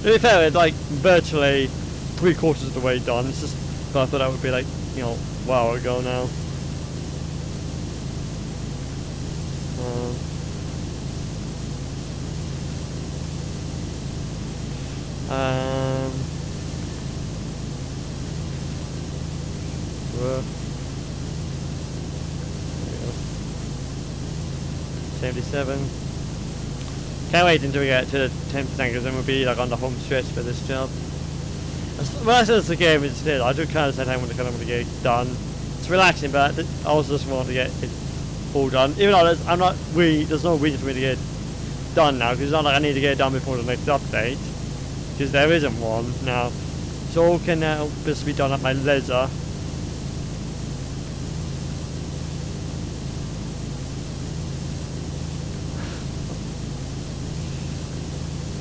To be fair, it's like virtually 3/4 of the way done. It's just, but I thought that would be like, you know, a while ago now. There we go. 77. Can't wait until we get to the 10% because then we'll be like on the home stretch for this job. When I said it's a game, it's still, I do kind of say I want to get it done. It's relaxing, but I also just want to get it all done. Even though there's no reason for me to get it done now, because it's not like I need to get it done before the next update, because there isn't one now. So all can now just be done at my leisure.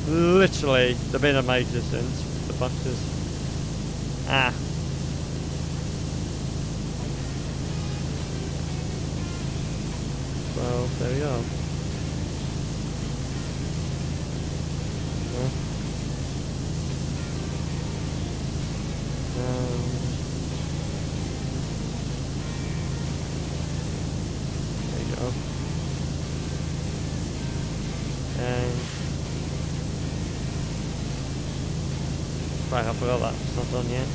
literally the bane of my existence. The boxes. Ah. So there we go. There you go. And right, I forgot that it's not done yet.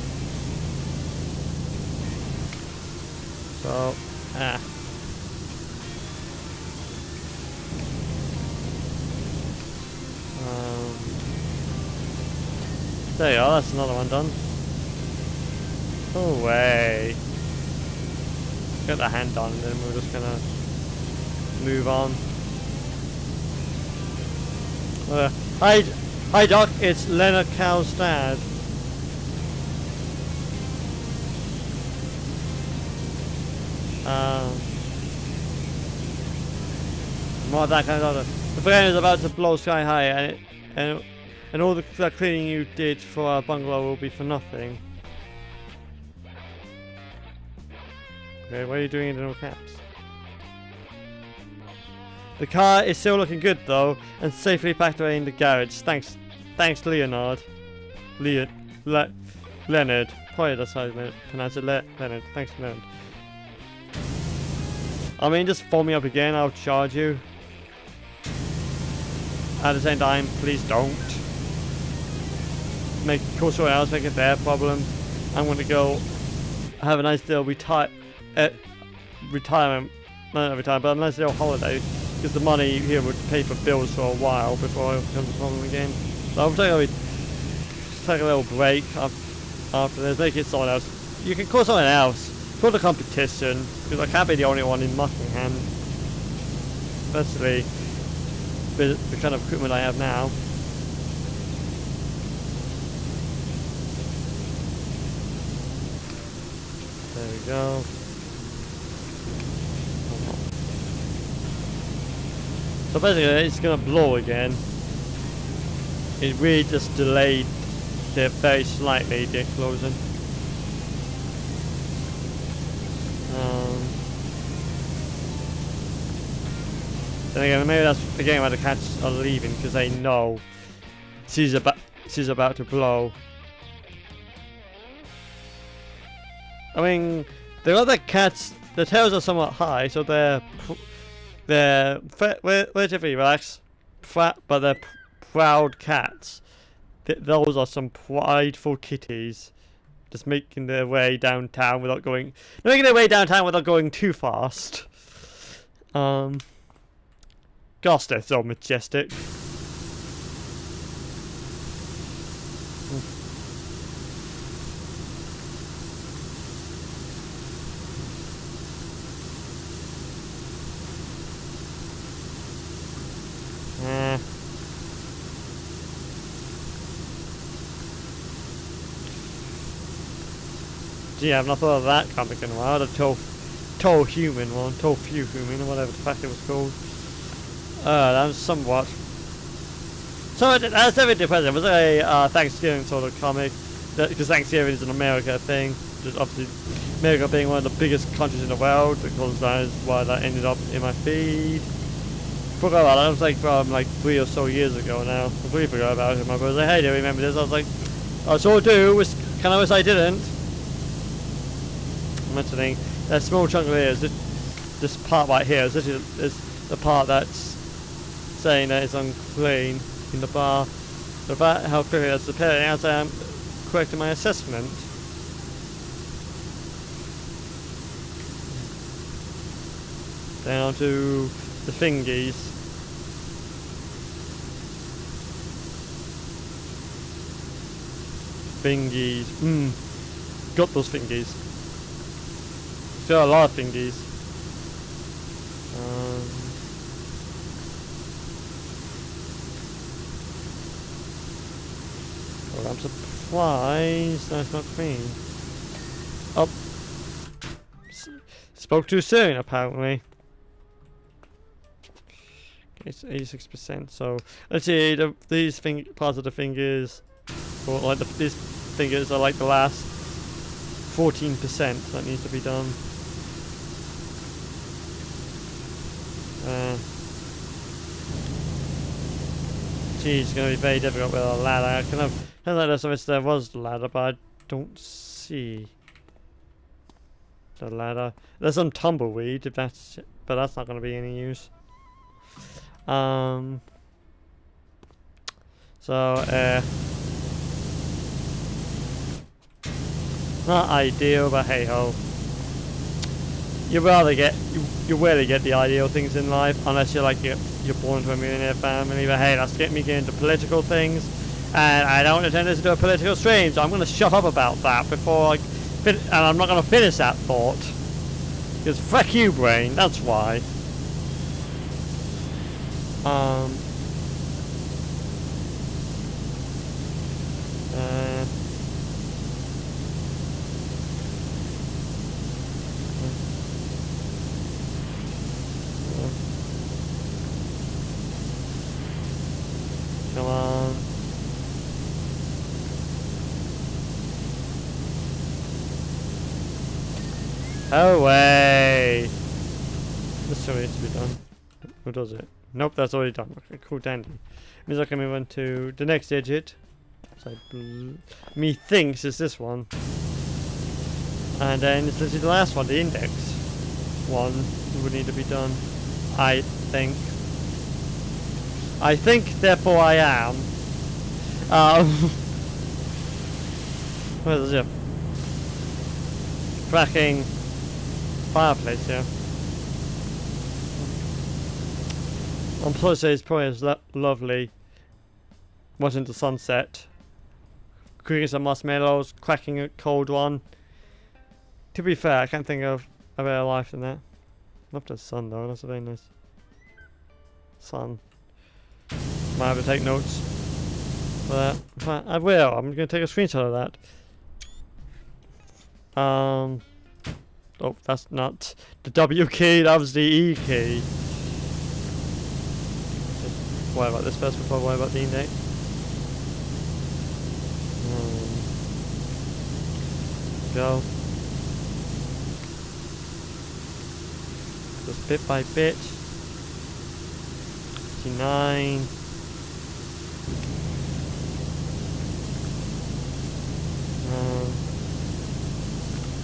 So there you go, that's another one done. Oh way. Get the hand on and then we're just gonna move on. Hi Doc, it's Leonard Cow's dad. More of that kind of stuff. The plane is about to blow sky high and all the cleaning you did for our bungalow will be for nothing. Okay, what are you doing in all caps? The car is still looking good though, and safely packed away in the garage. Thanks, Leonard. Leonard. Probably that's how you pronounce it. Leonard. Thanks, Leonard. I mean, just phone me up again. I'll charge you. At the same time, please don't. Call someone else, make it their problem. I'm going to go have a nice little retirement. Not retirement, but a nice little holiday. Because the money here would pay for bills for a while before it becomes a problem again. So I'll take a little break after this, make it someone else. You can call someone else, call the competition, because I can't be the only one in Muckingham. Especially with the kind of equipment I have now. There we go. So basically it's gonna blow again. It really just delayed it very slightly, the explosion. Then again, maybe that's again why the cats are leaving, because they know she's about to blow. I mean, the other cats, the tails are somewhat high, so they're relatively relaxed, but they're proud cats. Those are some prideful kitties, just making their way downtown without going too fast. Gosh, they're so majestic. Gee, I've not thought of that comic in a while. The tofu human, or whatever the fuck it was called. That was somewhat. So that's definitely depressing. It was a Thanksgiving sort of comic, because Thanksgiving is an America thing. Just obviously, America being one of the biggest countries in the world, because that is why that ended up in my feed. Forgot about it. That was like from like 3 or so years ago now. I completely forgot about it. My brother was like, "Hey, do you remember this?" I was like, "I sure do. Kind of wish I didn't." I'm mentioning that small chunk of here is this part right here. Is the part that's saying that it's unclean in the bar. So that how quickly that's appearing as I am correcting my assessment. Down to the fingies. Got those fingies. Got a lot of fingies. Well, I'm surprised that's not clean. Oh. Spoke too soon, apparently. It's 86%. So let's see. These parts of the fingers, or like these fingers, are like the last 14% that needs to be done. Geez, it's going to be very difficult with a ladder. I kind of like this. There was a ladder, but I don't see the ladder. There's some tumbleweed, if that's, but that's not going to be any use. So not ideal, but hey ho. You rarely get the ideal things in life unless you're like you're born to a millionaire family. But hey, that's getting me into political things, and I don't intend to do a political stream, so I'm going to shut up about that before I and I'm not going to finish that thought because fuck you, brain. That's why. Come on. Oh way! This still needs to be done. Who does it? Nope, that's already done. Okay, cool, dandy. Means I can move on to the next digit. So methinks is this one. And then this is the last one, the index one would need to be done. I think. Therefore I am. Where is it? Cracking fireplace here. On plus it's probably as lovely. Watching the sunset. Cooking some marshmallows, cracking a cold one. To be fair, I can't think of a better life than that. Love the sun though, that's a very nice sun. Might have to take notes for that. But I will. I'm going to take a screenshot of that. Oh, that's not the W key. That was the E key. Just worry about this first before I worry about the index. Go. Just bit by bit. 59.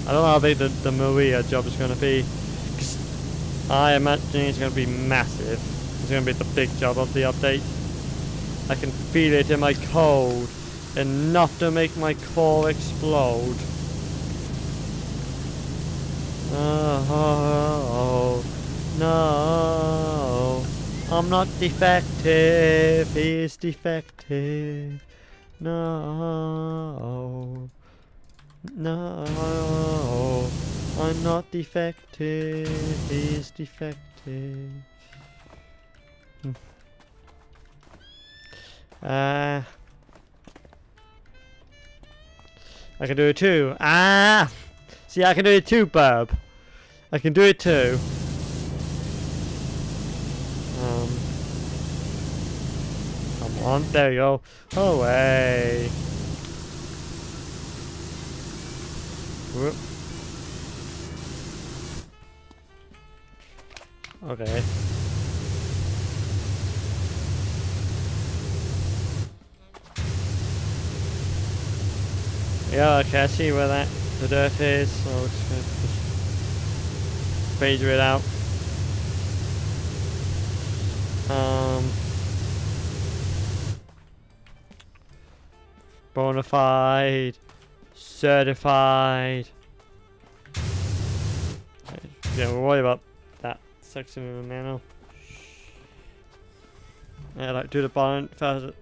I don't know how big the Maria job is going to be. I imagine it's going to be massive. It's going to be the big job of the update. I can feel it in my code. Enough to make my core explode. Oh, no. I'm not defective. He's defective. No. No, I'm not defective, he's defective. I can do it too. See, I can do it too, bub. I can do it too. Come on, there you go. Away. Whoop. Okay. Yeah, okay, I see where the dirt is, so we're just gonna phase it out. Bonafide. Certified. Yeah, we'll worry about that section in a minute. Yeah, like do the bottom first.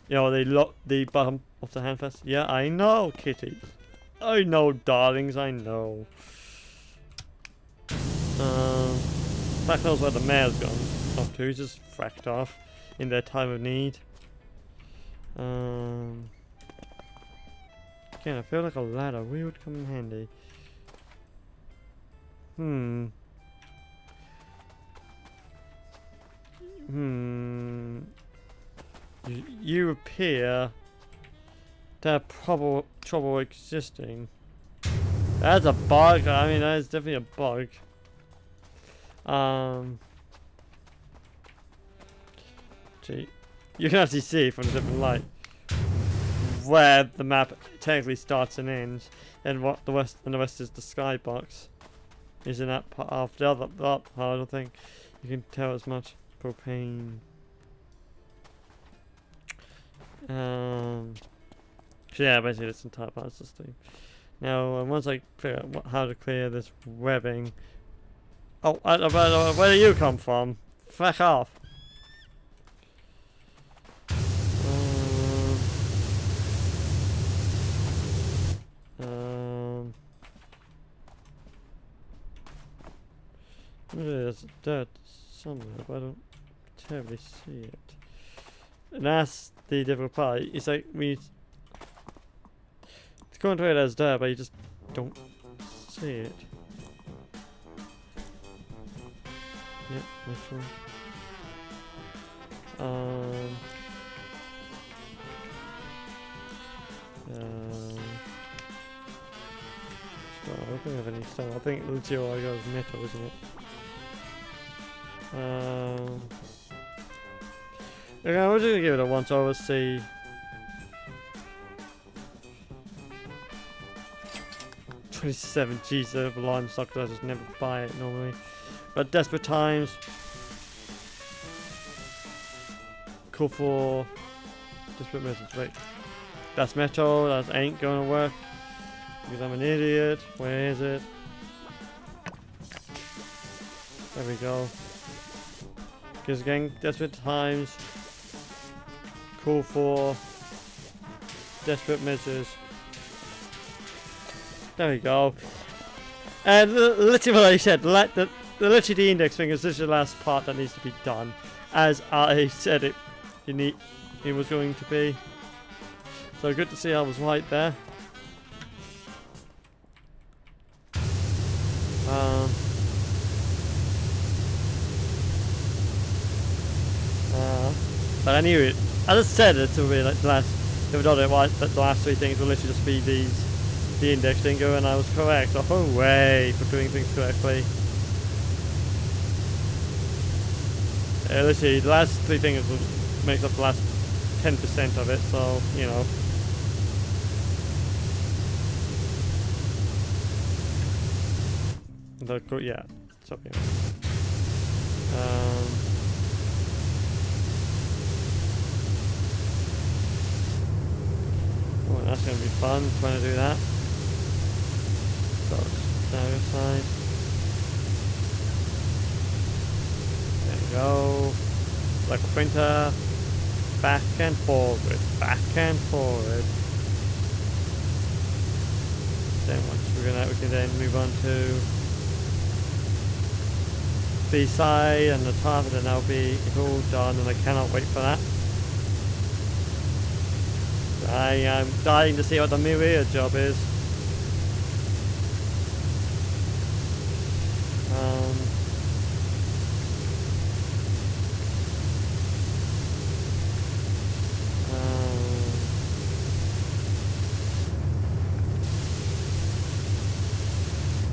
You know, they lock the bottom of the hand first. Yeah, I know, kitty. I know, darlings. I know. Black knows where the mayor's gone off to. He's just fracked off in their time of need. Again, I feel like a ladder really would come in handy. you appear to have trouble existing. That's a bug. I mean, that is definitely a bug. Gee, you can actually see from a different light where the map technically starts and ends, and what the rest is the skybox. Is in that part of the other part. I don't think you can tell as much. Propane. So yeah, basically this entire part is the thing. Now, once I figure out how to clear this webbing. Oh, where do you come from? Fuck off. There's dirt somewhere, but I don't terribly see it. And that's the difficult part. It's like it's going to it as dirt, but you just don't see it. Yep, that's one. I don't think I have any stone. I think the zero I got is metal, isn't it? Okay, we're just gonna give it a once over, see. $27 G's of lime stock, because I just never buy it normally. But desperate times. Cool for desperate methods. Wait, that's metal. That ain't gonna work because I'm an idiot. Where is it? There we go. Because again, desperate times. Call for desperate measures. There we go. And literally what I said, literally the index finger is the last part that needs to be done. As I said it was going to be. So good to see I was right there. But I knew it. As I said, it will be like the last. If I don't know why, the last three things will literally just be the index finger, and I was correct. So hooray for doing things correctly. Literally, the last three fingers will make up the last 10% of it. So you know. Yeah. So yeah. Oh, that's going to be fun trying to do that. So, down side. There we go. Like a printer. Back and forward. Back and forward. Then once we can then move on to B side and the top, and then that'll be all done, and I cannot wait for that. I am dying to see what the Maria job is.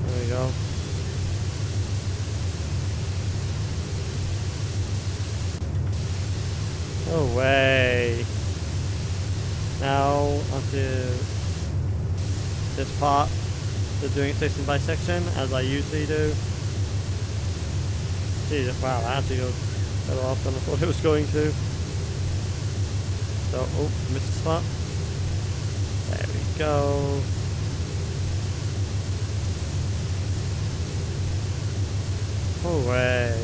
There we go. No way. Now onto this part, so doing it section by section as I usually do. Jesus, wow, that actually goes better off than I thought it was going to. So, oh, missed the spot. There we go. Hooray.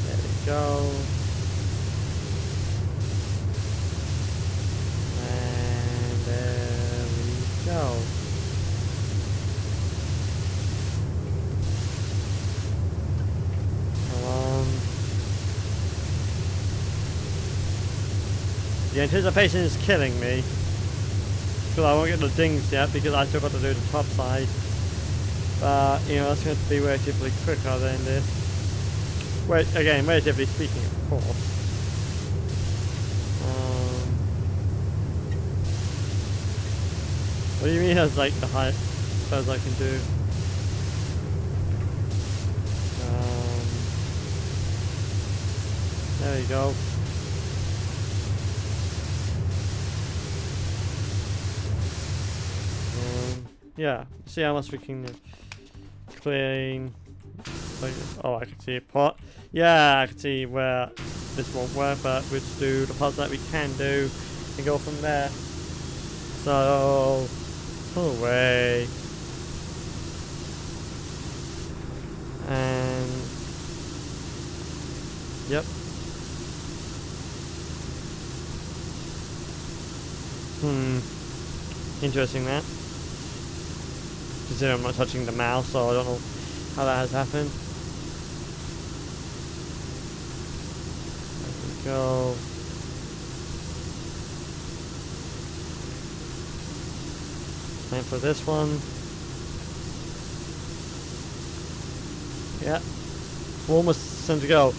There we go. And there we go. Come on. The anticipation is killing me. Because I won't get the dings yet because I still got to do the top side. But, you know, that's going to be relatively quicker than this. Wait, again, relatively speaking, of course. What do you mean as like the height as I can do? There you go. Yeah, see how much we can clean. Like, oh, I can see a pot. Yeah, I can see where this won't work, but we'll just do the parts that we can do and go from there. So, pull away. And, yep. Interesting that. Considering I'm not touching the mouse, so I don't know how that has happened. There we go. Time for this one. Yeah. Almost time to go.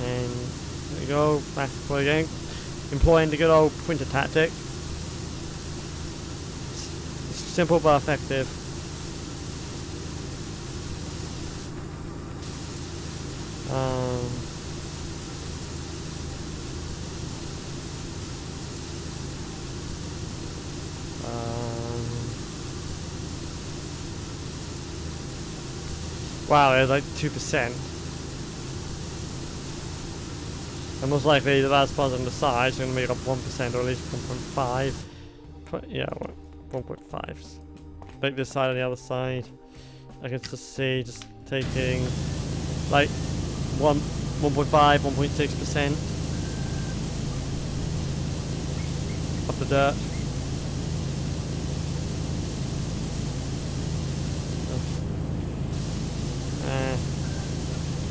And there we go. Back for again. Employing the good old printer tactic. Simple but effective. Wow, there's like 2%. And most likely the last part on the side is going to make up 1% or at least 1.5. Yeah, 1.5. Make this side on the other side. I can just see just taking like 1.5, 1.6% of the dirt.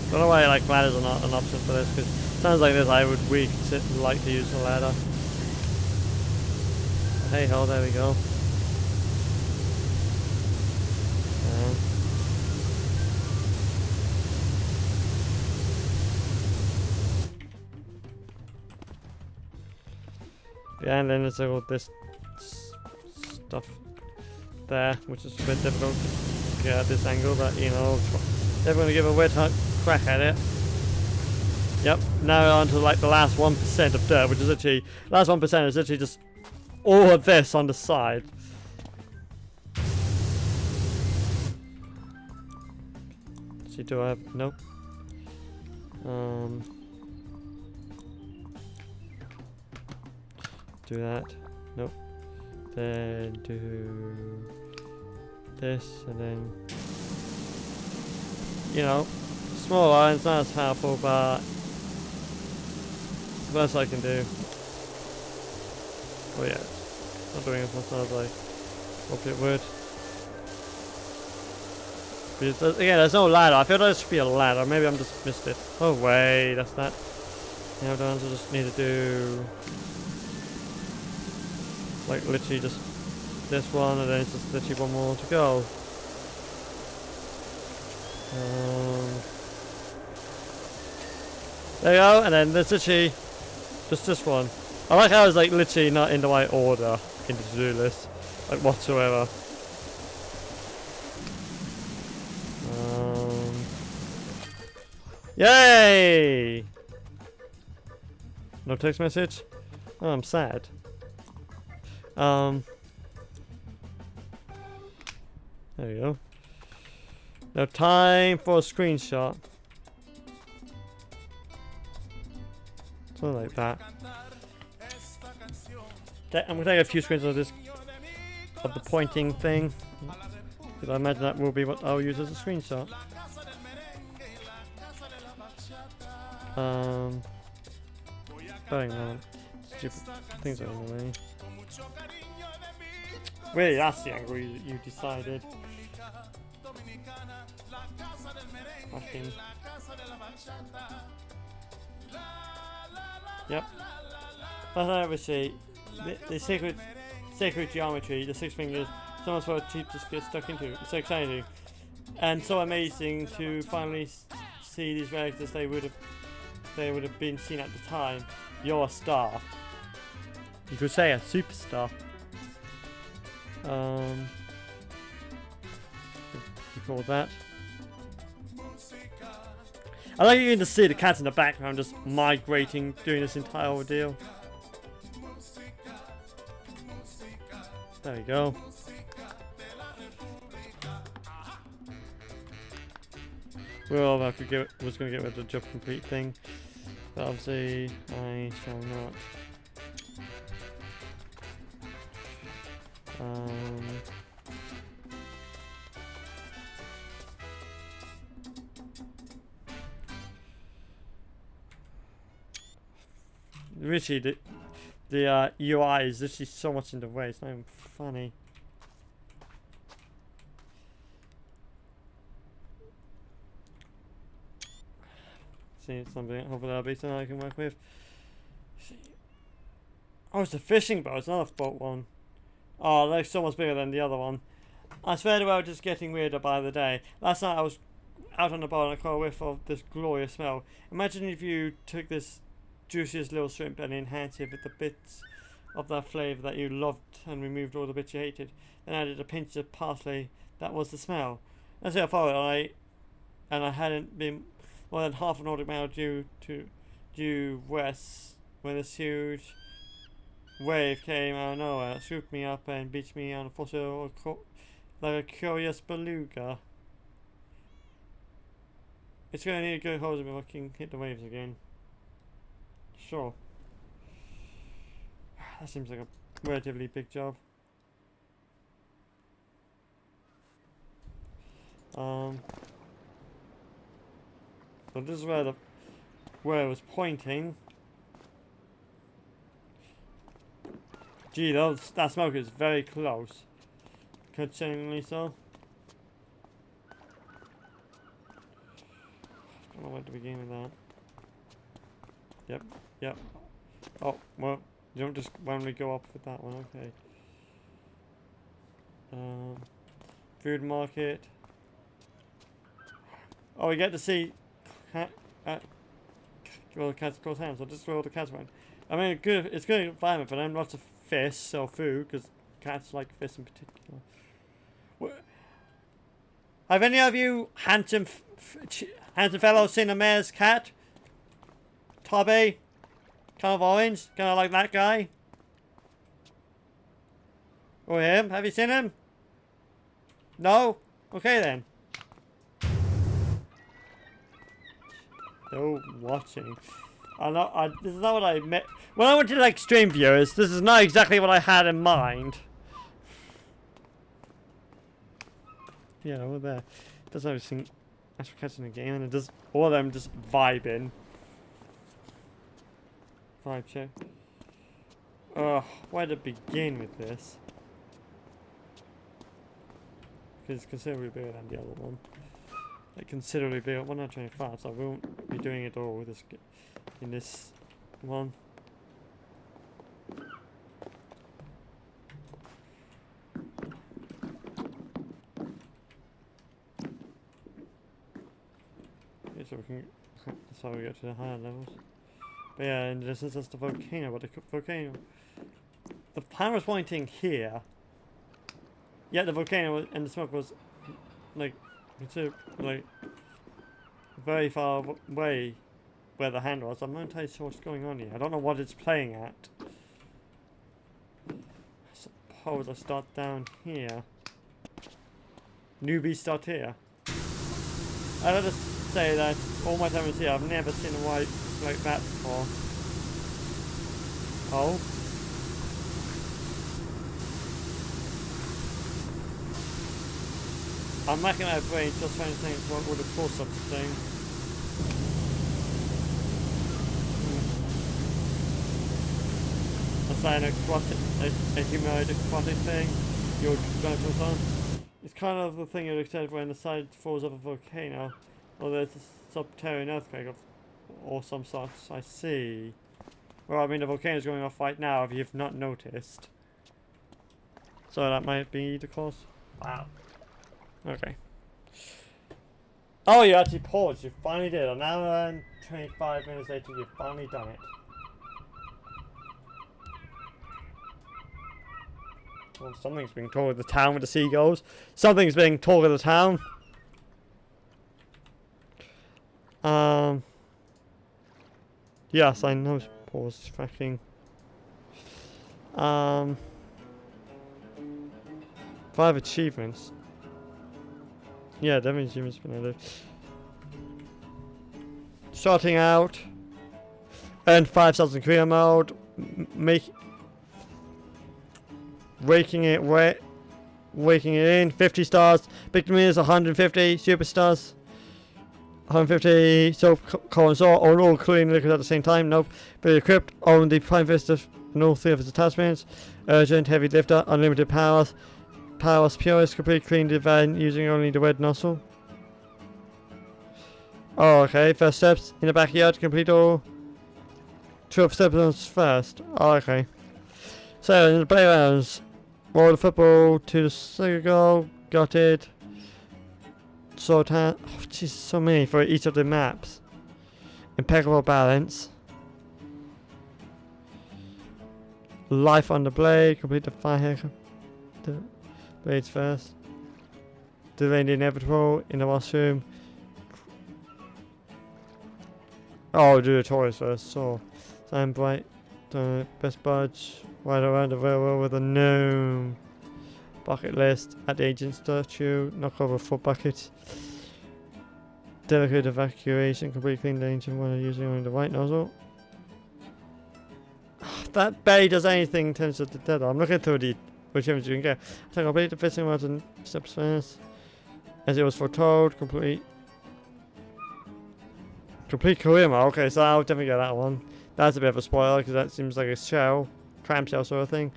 Don't know why like ladders are not an option for this, because it sounds like this I would like to use a ladder. Hey ho, there we go. Yeah, and then there's all this stuff there, which is a bit difficult to get at this angle, but you know, they're going to give a weird crack at it. Yep, now on to like the last 1% of dirt, which is actually, last 1% is actually just all of this on the side. See, do I have, nope. Do that, nope. Then do this, and then, you know, small lines, not as powerful, but the best I can do. Oh yeah, not doing as much as I hoped it would. Because, again, there's no ladder. I feel like there should be a ladder. Maybe I'm just missed it. Oh wait, that's that. Now I just need to do like literally just this one, and then it's just literally one more to go. There you go, and then there's literally just this one. I like how it's like literally not in the right order in the to-do list, like whatsoever. Yay! No text message? Oh, I'm sad. There we go. Now time for a screenshot. Something like that. I'm gonna take a few screenshots of this, of the pointing thing, because I imagine that will be what I'll use as a screenshot. Going on. Stupid things are in the way. Really, that's the angle you decided. Fucking. Yep. That's obviously the sacred geometry, the six fingers, so much for cheap just get stuck into. It's so exciting. And so amazing to finally see these relics as they would have been seen at the time. You're a star. You could say a superstar. Record that. I like you to see the cats in the background just migrating during this entire ordeal. There we go. Well, I was going to get rid of the job complete thing, but obviously I shall not. Richie, the UI is literally so much in the way. It's not even funny. See something. Hopefully that'll be something I can work with. Oh, it's a fishing boat. It's not a boat one. Oh, they're so much bigger than the other one. I swear to God, just getting weirder by the day. Last night I was out on the boat and I caught a whiff of this glorious smell. Imagine if you took this juiciest little shrimp and enhanced it with the bits of that flavour that you loved and removed all the bits you hated. Then added a pinch of parsley. That was the smell. That's how I followed. And I hadn't been more than half an Nordic mile due west when this huge wave came out of nowhere, swooped me up and beached me on a fossil like a curious beluga. It's going to need a good hose if I can hit the waves again. Sure. That seems like a relatively big job. So this is where it was pointing. Gee, that smoke is very close. Concerningly so. I don't know where to begin with that. Yep. Oh, well, you don't just randomly go up with that one, okay. Food market. Oh, we get to see well, the cats close hands, so just throw all the cats around. I mean, it's good environment for them, lots of fish or food, because cats like fish in particular. Have any of you handsome fellows seen a mayor's cat? Tubby? Kind of orange? Kind of like that guy? Or him? Have you seen him? No? Okay then. They're watching. This is not what I meant. When I went to like stream viewers, this is not exactly what I had in mind. Yeah, over there. It does everything. That's for catching a game, and it does all of them just vibing. Vibe check. Ugh, where to begin with this? Because it's considerably bigger than the other one. Like considerably bigger. 125, so I won't be doing it all with this in this one. So we can, that's how we get to the higher levels. But yeah, in the distance that's the volcano, but the volcano, the camera's pointing here. Yeah, the volcano and the smoke was like, like very far away where the hand was. I'm not entirely sure what's going on here. I don't know what it's playing at. I suppose I start down here. Newbie start here. I gotta say that all my time is here, I've never seen a white like that before. Oh. I'm racking my brain just trying to think what would have caused such a thing. That's like an aquatic, a humanoid aquatic thing you're going to put on. It's kind of the thing you'd expect when the side falls off a volcano, or there's a subterranean earthquake or some sort. I see. Well, I mean, the volcano's going off right now if you've not noticed. So that might be the cause. Wow. Okay. Oh, you actually paused. You finally did. An hour and 25 minutes later, you've finally done it. Well, something's being told of the town with the seagulls. Something's being told of the town. Yes, I know. Pause. Fucking. 5 achievements. Yeah, definitely achievements been added. Starting out. Earn 5,000 career mode. Raking it in. 50 stars. Victory is 150 superstars. 150 colon saw all clean liquid at the same time. Nope. But equipped on the prime fist of all 3 of its attachments. Urgent heavy lifter. Unlimited powers. Powers purest. Complete clean divine using only the red nozzle. Oh, okay. First steps in the backyard. Complete all 12 steps first. Oh, okay. So in the playgrounds. Roll the football to the second goal. Got it. Sword hand. Oh, jeez, so many for each of the maps. Impeccable balance. Life on the blade. Complete the fire. The blades first. Delay the inevitable in the washroom. Oh, do the toys first. So, Sign bright. Best budge. Right around the railroad with a gnome. Bucket list. At the agent statue. Knock over 4 buckets. Delicate evacuation. Complete clean the engine while using only the white nozzle. That barely does anything in terms of the dead. I'm looking through the achievements you can get. So complete the fishing rods and steps first. As it was foretold. Complete career mode. Okay, so I'll definitely get that one. That's a bit of a spoiler because that seems like a shell. Clamshell sort of thing.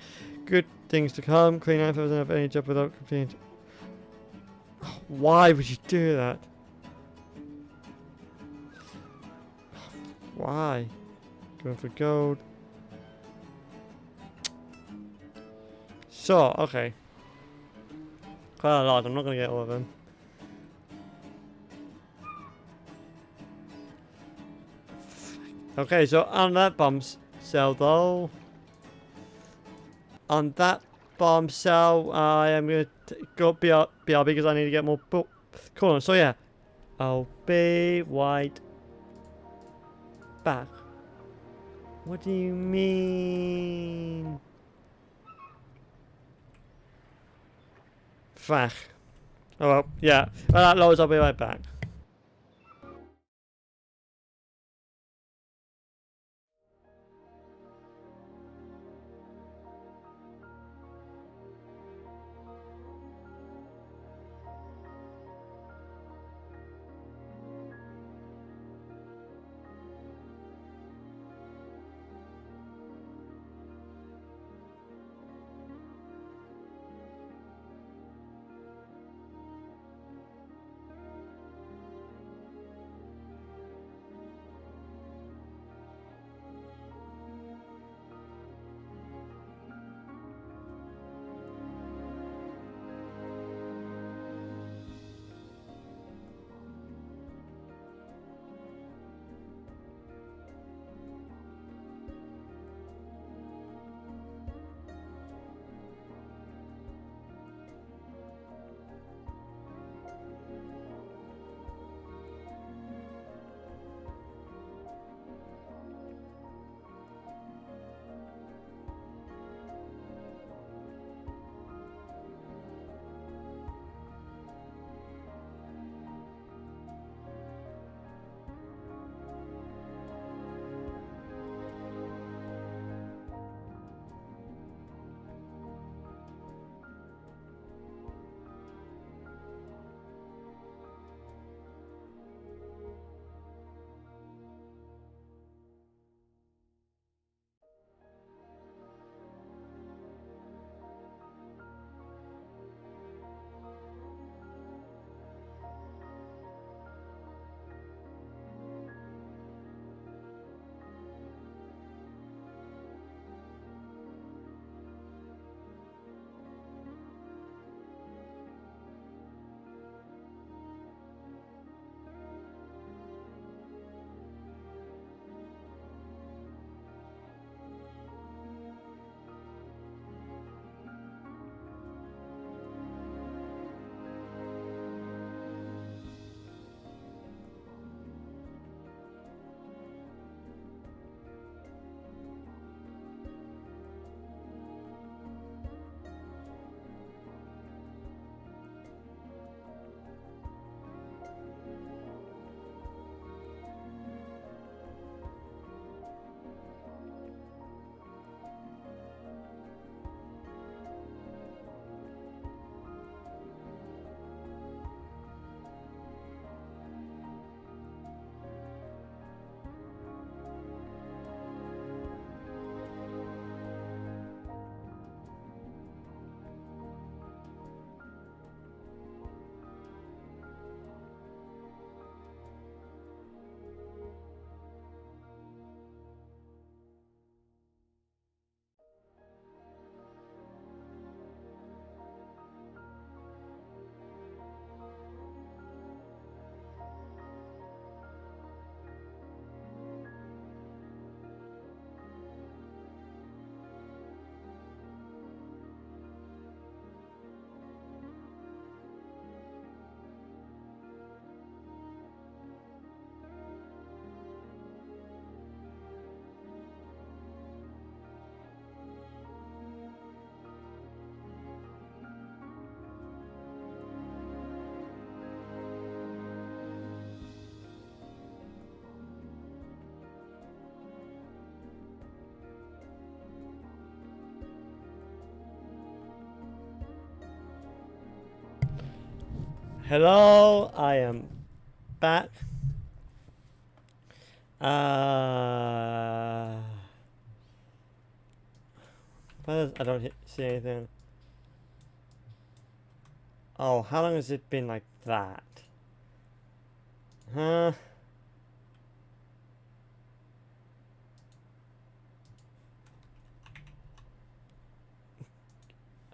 Good things to come. Clean out if there's enough any job without completing. Why would you do that? Why? Going for gold. Sure, okay. Quite a lot, I'm not going to get all of them. Okay, so on that bomb cell though. On that bomb cell, I am going to go BRB because I need to get more cool. So yeah, I'll be right back. What do you mean? Fuck. Oh well, yeah. Well, that loads, I'll be right back. Hello, I am back. I don't see anything. Oh, how long has it been like that? Huh?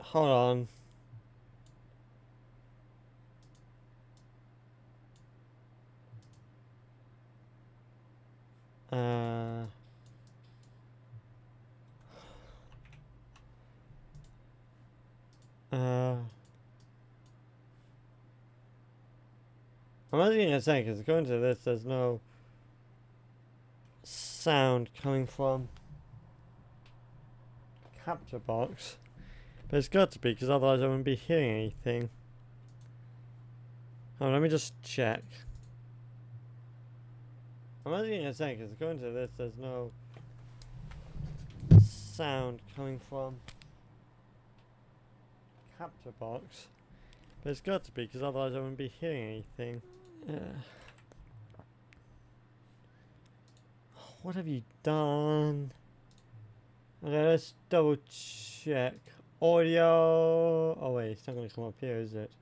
Hold on. I'm not even gonna say because according to this, there's no sound coming from capture box, but it's got to be because otherwise I wouldn't be hearing anything. Oh, let me just check. I'm not even gonna say because according to this, there's no sound coming from capture box, but it's got to be because otherwise I wouldn't be hearing anything. What have you done? Okay, let's double check. Audio. Oh wait, it's not going to come up here, is it?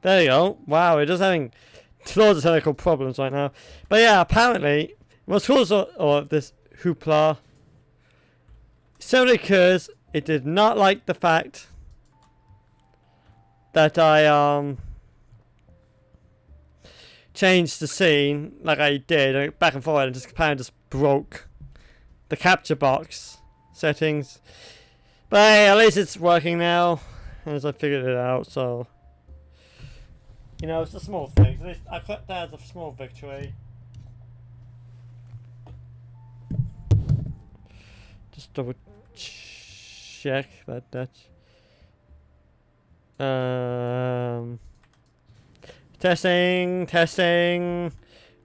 There you go. Wow, it is having loads of technical problems right now. But yeah, apparently, what's caused all this hoopla simply because it did not like the fact that I change the scene like I did back and forward and just kind of just broke the capture box settings. But hey, at least it's working now, as I figured it out. So you know, it's a small thing. At least I cut that as a small victory. Just double check that. Testing.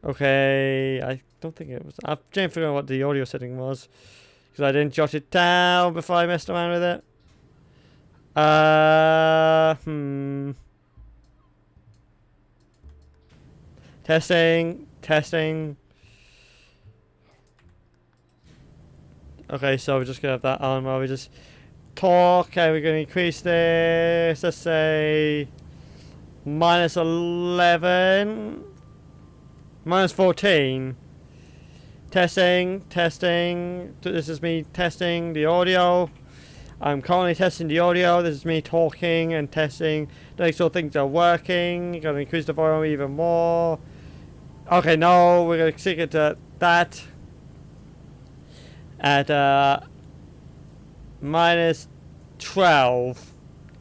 Okay, I don't think it was. I'm trying to figure out what the audio setting was because I didn't jot it down before I messed around with it. Testing. Okay, so we're just gonna have that on while we just talk. Okay, we're gonna increase this. Let's say -11, -14. Testing. This is me testing the audio. I'm currently testing the audio. This is me talking and testing to make sure things are working. Gonna increase the volume even more. Okay, no, we're gonna stick it to that at -12,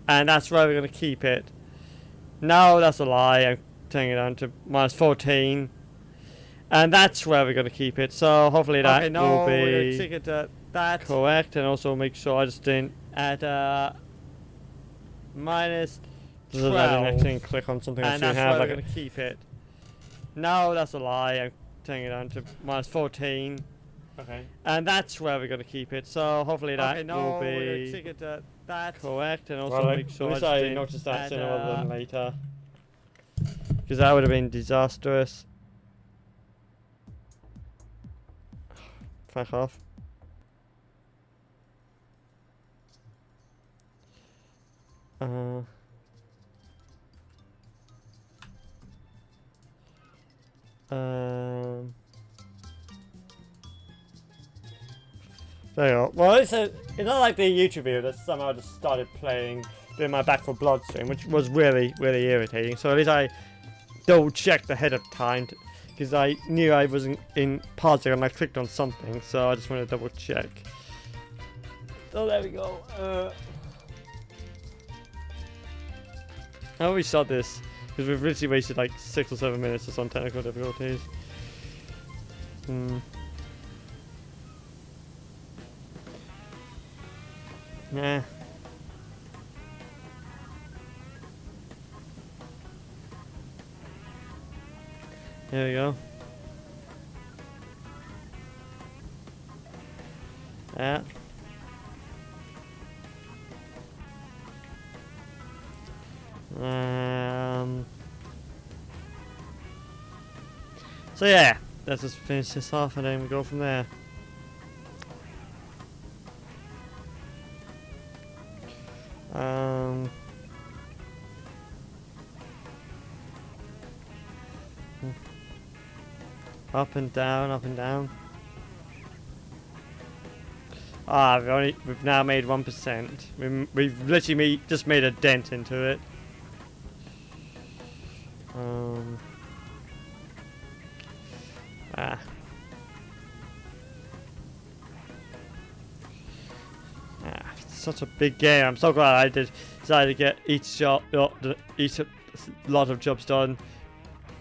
and that's where we're gonna keep it. No, that's a lie. I'm turning it down to -14, and that's where we're gonna keep it. So hopefully that will be we're gonna stick it to that correct, and also make sure I just didn't add -12. Accidentally click on something and that's where we're gonna keep it. No, that's a lie. I'm turning it down to -14. Okay. And that's where we're going to keep it. So hopefully that will be that correct, and also make sure I noticed that sooner rather than later, because that would have been disastrous. Fuck off. There you go. Well, it's not like the YouTube video that somehow just started doing my Back 4 Blood stream, which was really irritating. So at least I double checked ahead of time, because I knew I wasn't in pausing and I clicked on something, so I just wanted to double check. So there we go. I hope we shot this, because we've literally wasted like 6 or 7 minutes just on technical difficulties. Nah. There we go. Yeah. So yeah, let's just finish this off and then we go from there. Up and down. We've now made 1%. We've literally just made a dent into it. It's such a big game. I'm so glad I decided to get each lot of jobs done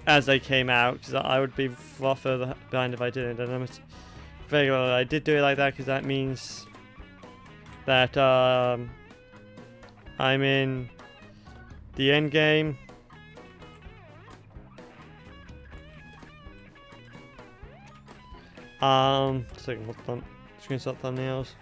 as they came out, because I would be far further behind if I didn't. And I'm very glad I did do it like that, because that means that I'm in the end game. Second screenshot thumbnails.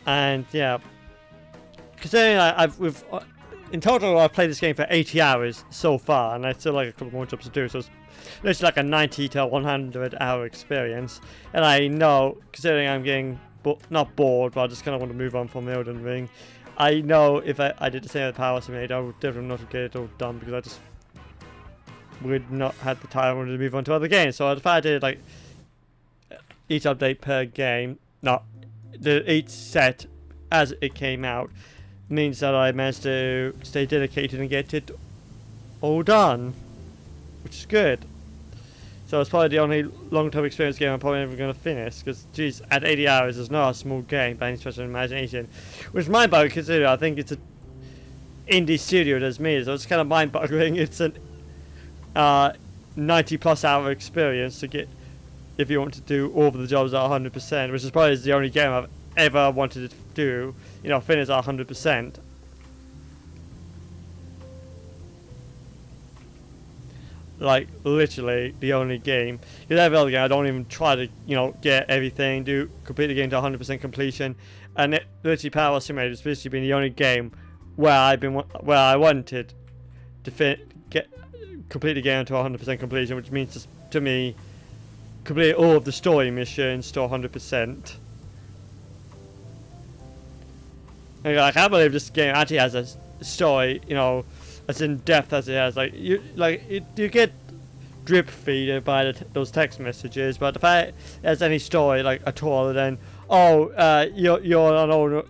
And yeah, considering in total I've played this game for 80 hours so far, and I still like a couple more jobs to do, so it's literally like a 90 to 100 hour experience. And I know, considering I'm getting not bored, but I just kind of want to move on from Elden Ring. I know if I did the same with Power Simulator, I would definitely not get it all done because I just would not have the time to move on to other games. So if I did like each update per game, not each set as it came out, means that I managed to stay dedicated and get it all done, which is good. So it's probably the only long-term experience game I'm probably never going to finish, because, geez, at 80 hours is not a small game by any stretch of imagination. Which is mind-boggling considering I think it's an indie studio that's made, so it's kind of mind-boggling. It's an 90-plus hour experience to get, if you want to do all of the jobs at 100%, which is probably the only game I've ever wanted to do, you know, finish at 100%. Like, literally the only game. Because every other game I don't even try to, you know, get everything, complete the game to 100% completion. And it literally Power Simulator has literally been the only game where I wanted to complete the game to 100% completion, which means just, to me, complete all of the story missions to 100%. And I can't believe this game actually has a story, you know, as in depth as it has. Like you get drip feeded by those text messages, but if it has any story like at all, then you're an owner.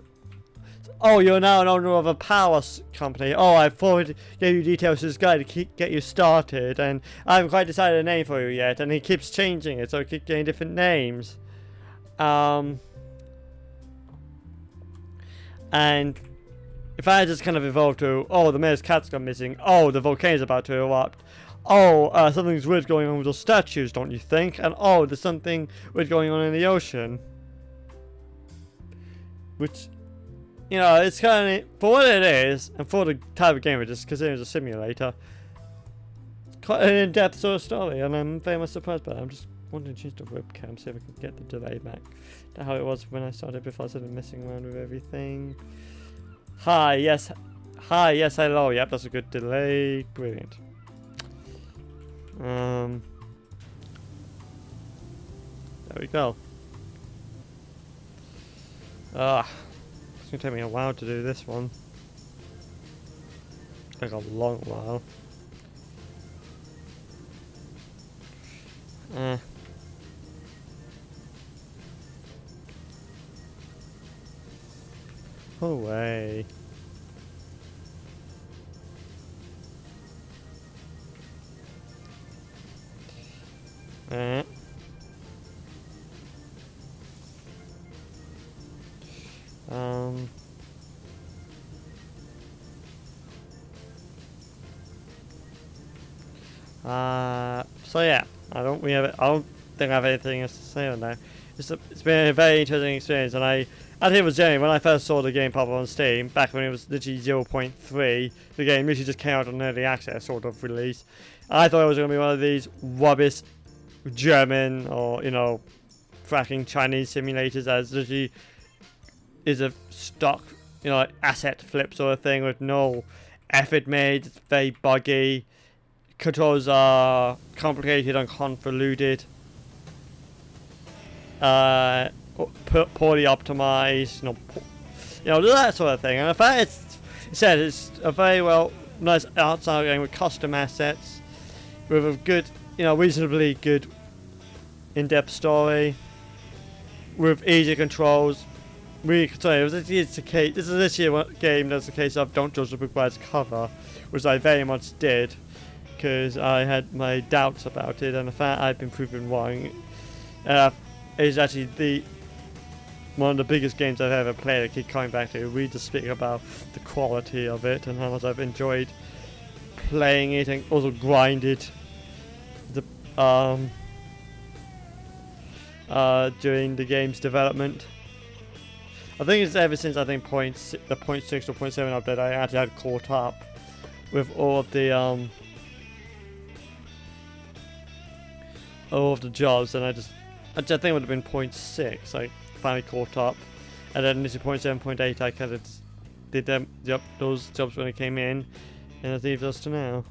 Oh, you're now an owner of a power company. Oh, I forwarded gave you details to this guy to get you started, and I haven't quite decided a name for you yet. And he keeps changing it, so he keeps getting different names. And if I just kind of evolved to, oh, the mayor's cat's gone missing, oh, the volcano's about to erupt, oh, something's weird going on with those statues, don't you think? And oh, there's something weird going on in the ocean. Which, you know, it's kind of, for what it is, and for the type of game it is, considering it's a simulator, it's quite an in-depth sort of story, and I'm very much surprised by it. I'm just wanting to change the webcam, see if I can get the delay back to how it was when I started before I started messing around with everything. Hi, yes, hello, yep, that's a good delay, brilliant. There we go. It's gonna take me a while to do this one. Like a long while. Away. So yeah, I don't think I have anything else to say on that. It's been a very interesting experience, and I think it was genuine when I first saw the game pop up on Steam, back when it was literally 0.3, the game literally just came out on early access sort of release. I thought it was going to be one of these rubbish German or, you know, fracking Chinese simulators as literally is a stock, you know, like asset flip sort of thing with no effort made. It's very buggy. Controls are complicated and convoluted. Poorly optimized, you know, that sort of thing. And in fact, it's a very nice art style game with custom assets, with a good, you know, reasonably good in-depth story, with easy controls. This is literally a game that's a case of don't judge the book by its cover, which I very much did, because I had my doubts about it, and the fact I've been proven wrong. Is actually one of the biggest games I've ever played. I keep coming back to. We just speak about the quality of it and how much I've enjoyed playing it, and also grinded during the game's development. I think it's ever since the 0.6 or 0.7 update I actually had caught up with all of the jobs, and I think it would have been 0.6. I finally caught up, and then into 0.7, 0.8 I kind of did those jobs when it came in, and I think it does to now.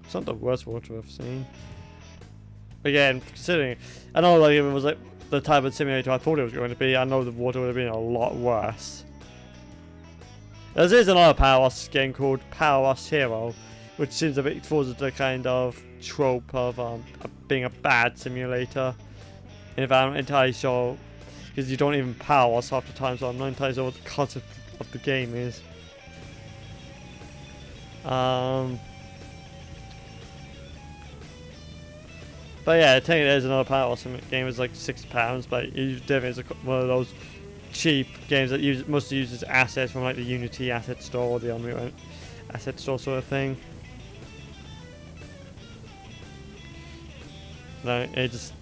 It's not the worst water I've seen. again, considering, I know like if it was like the type of simulator I thought it was going to be, I know the water would have been a lot worse. There is another PowerWash game called PowerWash Hero, which seems a bit towards the kind of trope of being a bad simulator. And if I'm not entirely sure, because you don't even PowerWash half the time, so I'm not entirely sure what the concept of the game is. But yeah, technically there's another PowerWash game. It's like £6, but it definitely is one of those cheap games that mostly uses assets from like the Unity asset store or the Unreal asset store sort of thing. No, it just.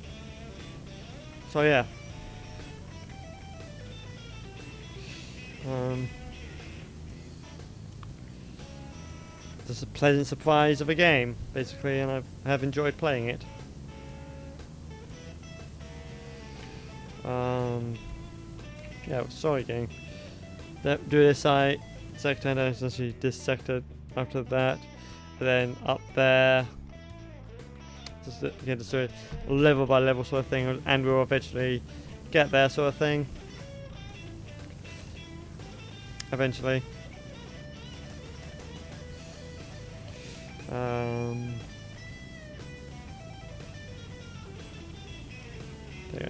So yeah. Just a pleasant surprise of a game, basically, and I have enjoyed playing it. Yeah, sorry gang. Do this side, sector, and then essentially this sector after that, and then up there. Just again, just sort of level by level sort of thing, and we'll eventually get there sort of thing. Eventually.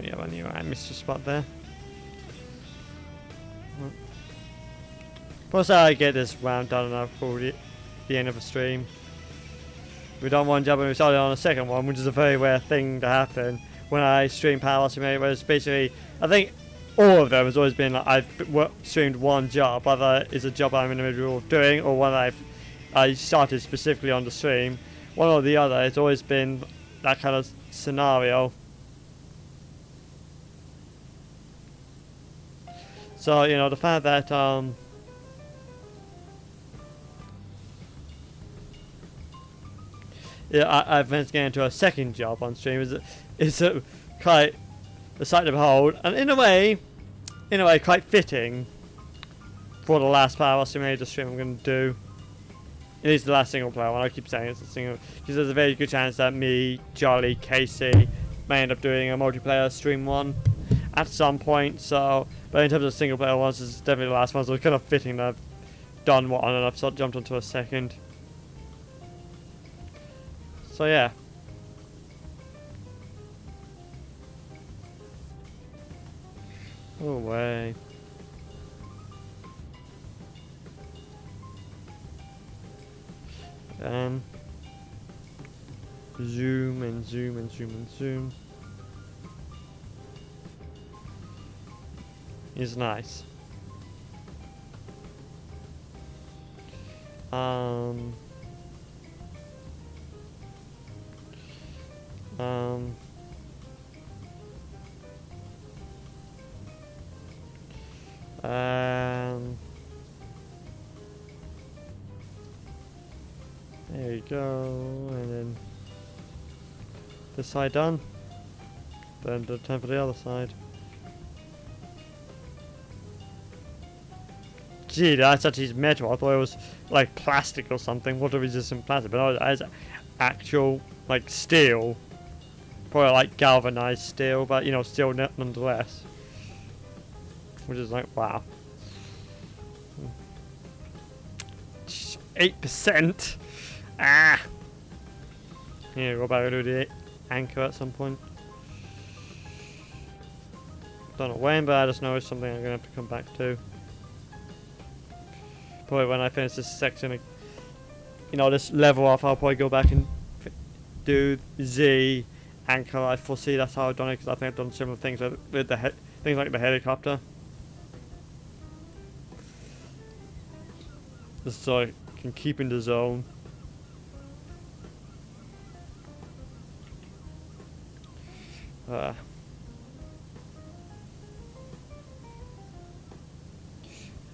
Yeah, I knew I missed a spot there. Plus, I get this round done enough for the end of the stream. We've done one job and we started on a second one, which is a very rare thing to happen when I stream PowerWash Simulator. Whereas basically, I think all of them has always been like I've streamed one job, whether it's a job I'm in the middle of doing or one I started specifically on the stream. One or the other, it's always been that kind of scenario. So, you know, the fact that yeah, I've managed to get into a second job on stream is quite a sight to behold, and in a way quite fitting for the last PowerWash Simulator stream I'm going to do. It is the last single player one. I keep saying it's a single because there's a very good chance that me, Charlie, Casey may end up doing a multiplayer stream one at some point. So, but in terms of single player ones, this is definitely the last one. So it's kind of fitting that I've done one and I've sort of jumped onto a second. So yeah. Oh way. Zoom and zoom and zoom and zoom. Is nice. There you go, and then this side done. Then the time for the other side. Gee, that's actually metal. I thought it was like plastic or something, water resistant plastic, but no, it's actual like steel. Probably like galvanized steel, but you know, steel nonetheless. Which is like, wow. 8%. Ah. Yeah, go back and do the anchor at some point. Don't know when, but I just know it's something I'm gonna have to come back to. Probably when I finish this section, you know, this level off, I'll probably go back and do Z anchor. I foresee that's how I've done it because I think I've done similar things with the things like the helicopter. Just so I can keep in the zone.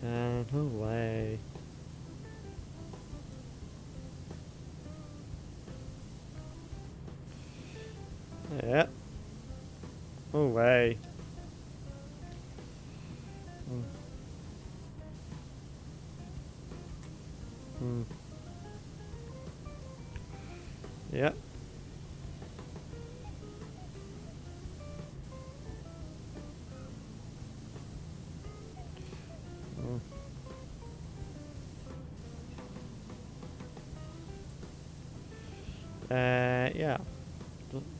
And away. Yeah. Away. Yep. Alright, yeah.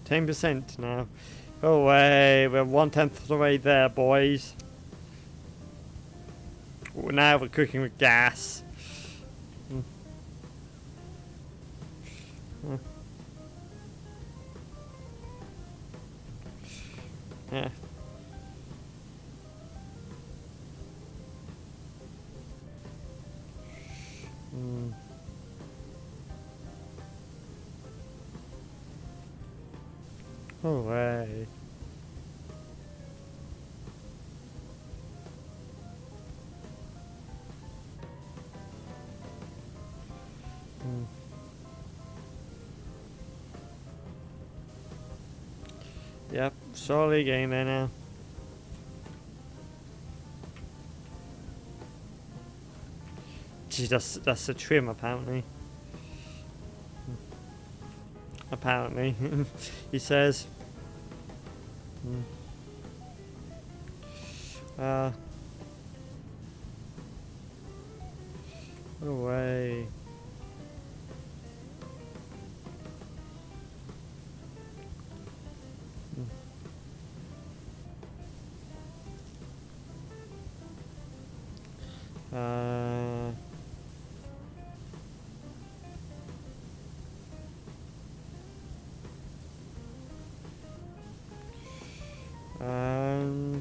10% now. Go away. We're 1/10 of the way there, boys. Now we're cooking with gas. Yeah. Oh, way. Yep, slowly getting there now. Gee, that's a trim apparently. Apparently, he says. No way.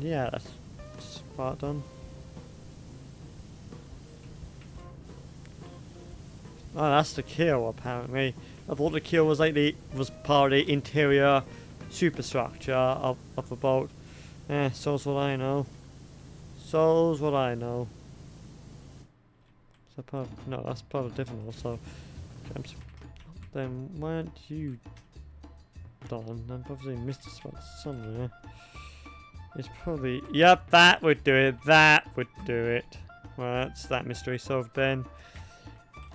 Yeah, that's part done. Oh, that's the kill apparently. I thought the kill was like was part of the interior superstructure of the boat. Eh, so's what I know. So's what I know. So part of, no, that's part of different also. Then why aren't you done? I've obviously missed a spot somewhere. It's probably, yep, that would do it. That would do it. Well, that's that mystery solved then.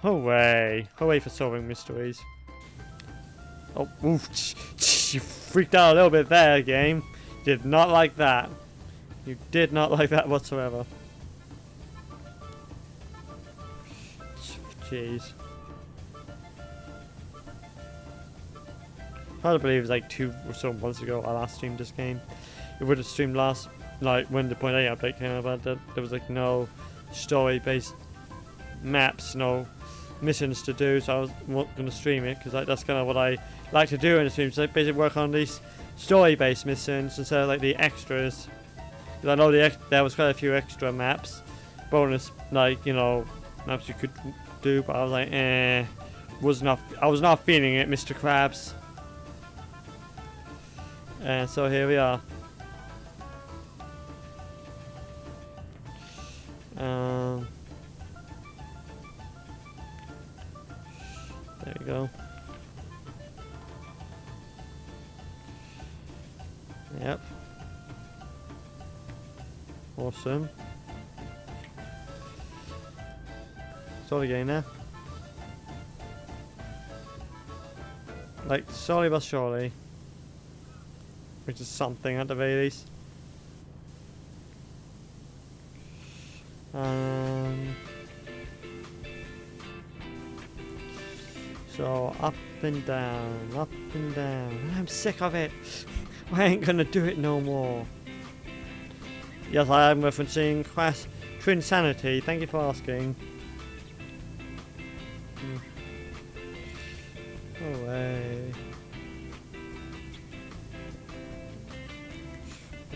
Away for solving mysteries. Oh, oof! You freaked out a little bit there, game. Did not like that. You did not like that whatsoever. Jeez. Hard to believe it was like 2 or so months ago I last streamed this game. It would have streamed last, like when the 0.8 update came out, but there was like no story-based maps, no missions to do, so I was not going to stream it because that's kind of what I like to do in the stream. So basically work on these story-based missions instead of like the extras. Because I know there was quite a few extra maps, bonus like maps you could do, but I was like, I was not feeling it, Mr. Krabs. And so here we are. There we go. Yep. Awesome. Slowly getting there. Like, slowly but surely. Which is something at the very least. So up and down, up and down. I'm sick of it. I ain't gonna do it no more. Yes, I am referencing Crash Trinsanity. Thank you for asking. Go away.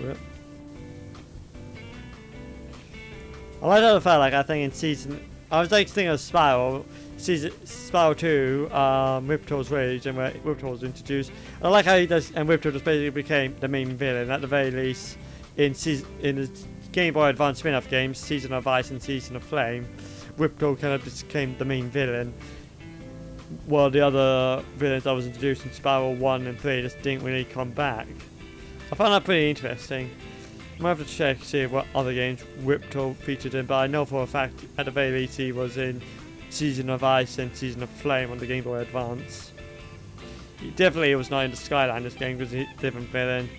Yep. I like the fact, like, I think in season, I was like thinking of Spiral 2, Riptor's Rage, and where Riptor was introduced. And I like how he does, and Riptor just basically became the main villain at the very least in the Game Boy Advance spin-off games, Season of Ice and Season of Flame. Riptor kind of became the main villain, while the other villains that was introduced in Spiral 1 and 3 just didn't really come back. I found that pretty interesting. I might have to check to see what other games Riptor featured in, but I know for a fact at the very least he was in Season of Ice and Season of Flame on the Game Boy Advance. He definitely was not in the Skylanders game because he's a different villain.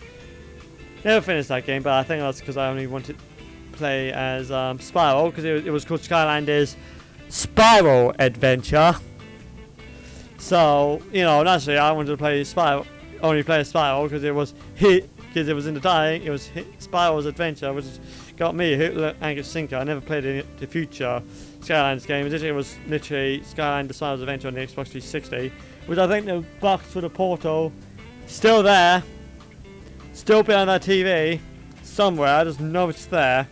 Never finished that game, but I think that's because I only wanted to play as Spiral, because it was called Skylanders Spiral Adventure. So, you know, naturally I wanted to play Spiral, only play Spiral because it was in the dying, it was Spiral's Adventure, which got me a hook, anchor, sinker. I never played any the future Skylines game. It was literally Skyline the Spiral's Adventure on the Xbox 360, which I think the box for the portal still there, still behind that TV somewhere. I just know it's there,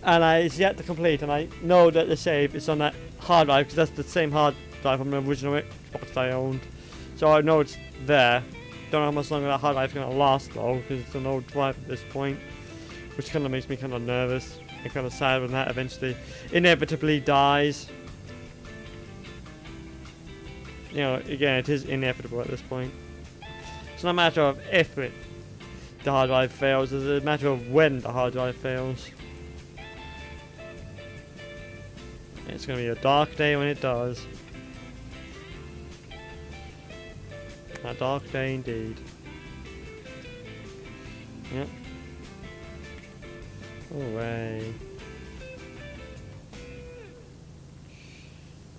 and it's yet to complete. And I know that the save is on that hard drive because that's the same hard drive from the original Xbox I owned. So I know it's there. Don't know how much longer that hard drive is going to last though, because it's an old drive at this point, which kind of makes me kind of nervous and kind of sad when that eventually inevitably dies. You know, again, it is inevitable at this point. It's not a matter of if the hard drive fails, it's a matter of when the hard drive fails. It's going to be a dark day when it does. A dark day indeed. Yep. Away.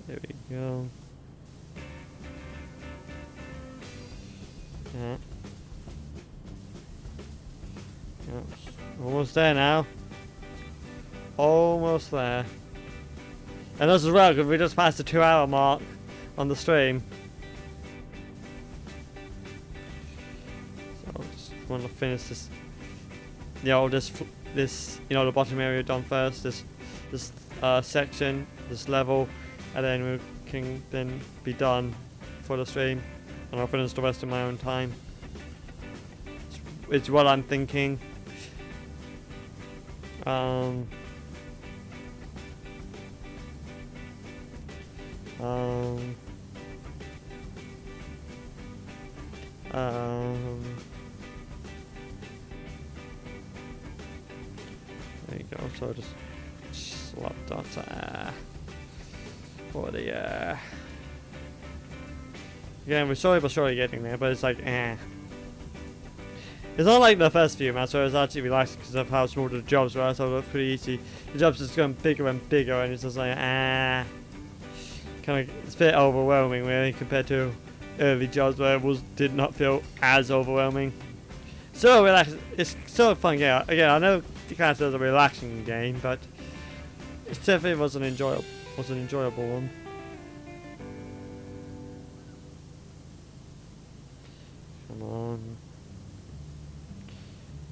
There we go. Yeah. Yep. Almost there now. Almost there. And as well, because we just passed the 2-hour mark on the stream. So I just want to finish this. You know, this you know, the bottom area done first. This section, this level, and then we can then be done for the stream, and I'll finish the rest in my own time. It's what I'm thinking. There you go. So just swap dots for the again, we're slowly but surely getting there, but it's like It's not like the first few maps where it's actually relaxing because of how small the jobs were, so it's pretty easy. The jobs just going bigger and bigger, and it's just like kind of, it's a bit overwhelming really compared to early jobs where it did not feel as overwhelming. So relaxing. It's still a fun game. Again, I know the kind of a relaxing game, but it definitely was an enjoyable one.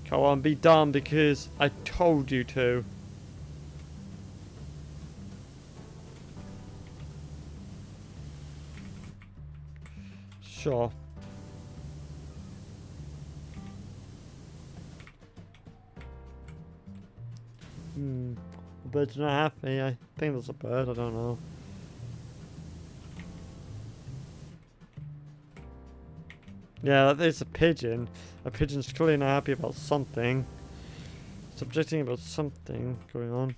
Come on, be done because I told you to. Sure. The bird's not happy. I think there's a bird, I don't know. Yeah, there's a pigeon. A pigeon's clearly not happy about something. It's objecting about something going on.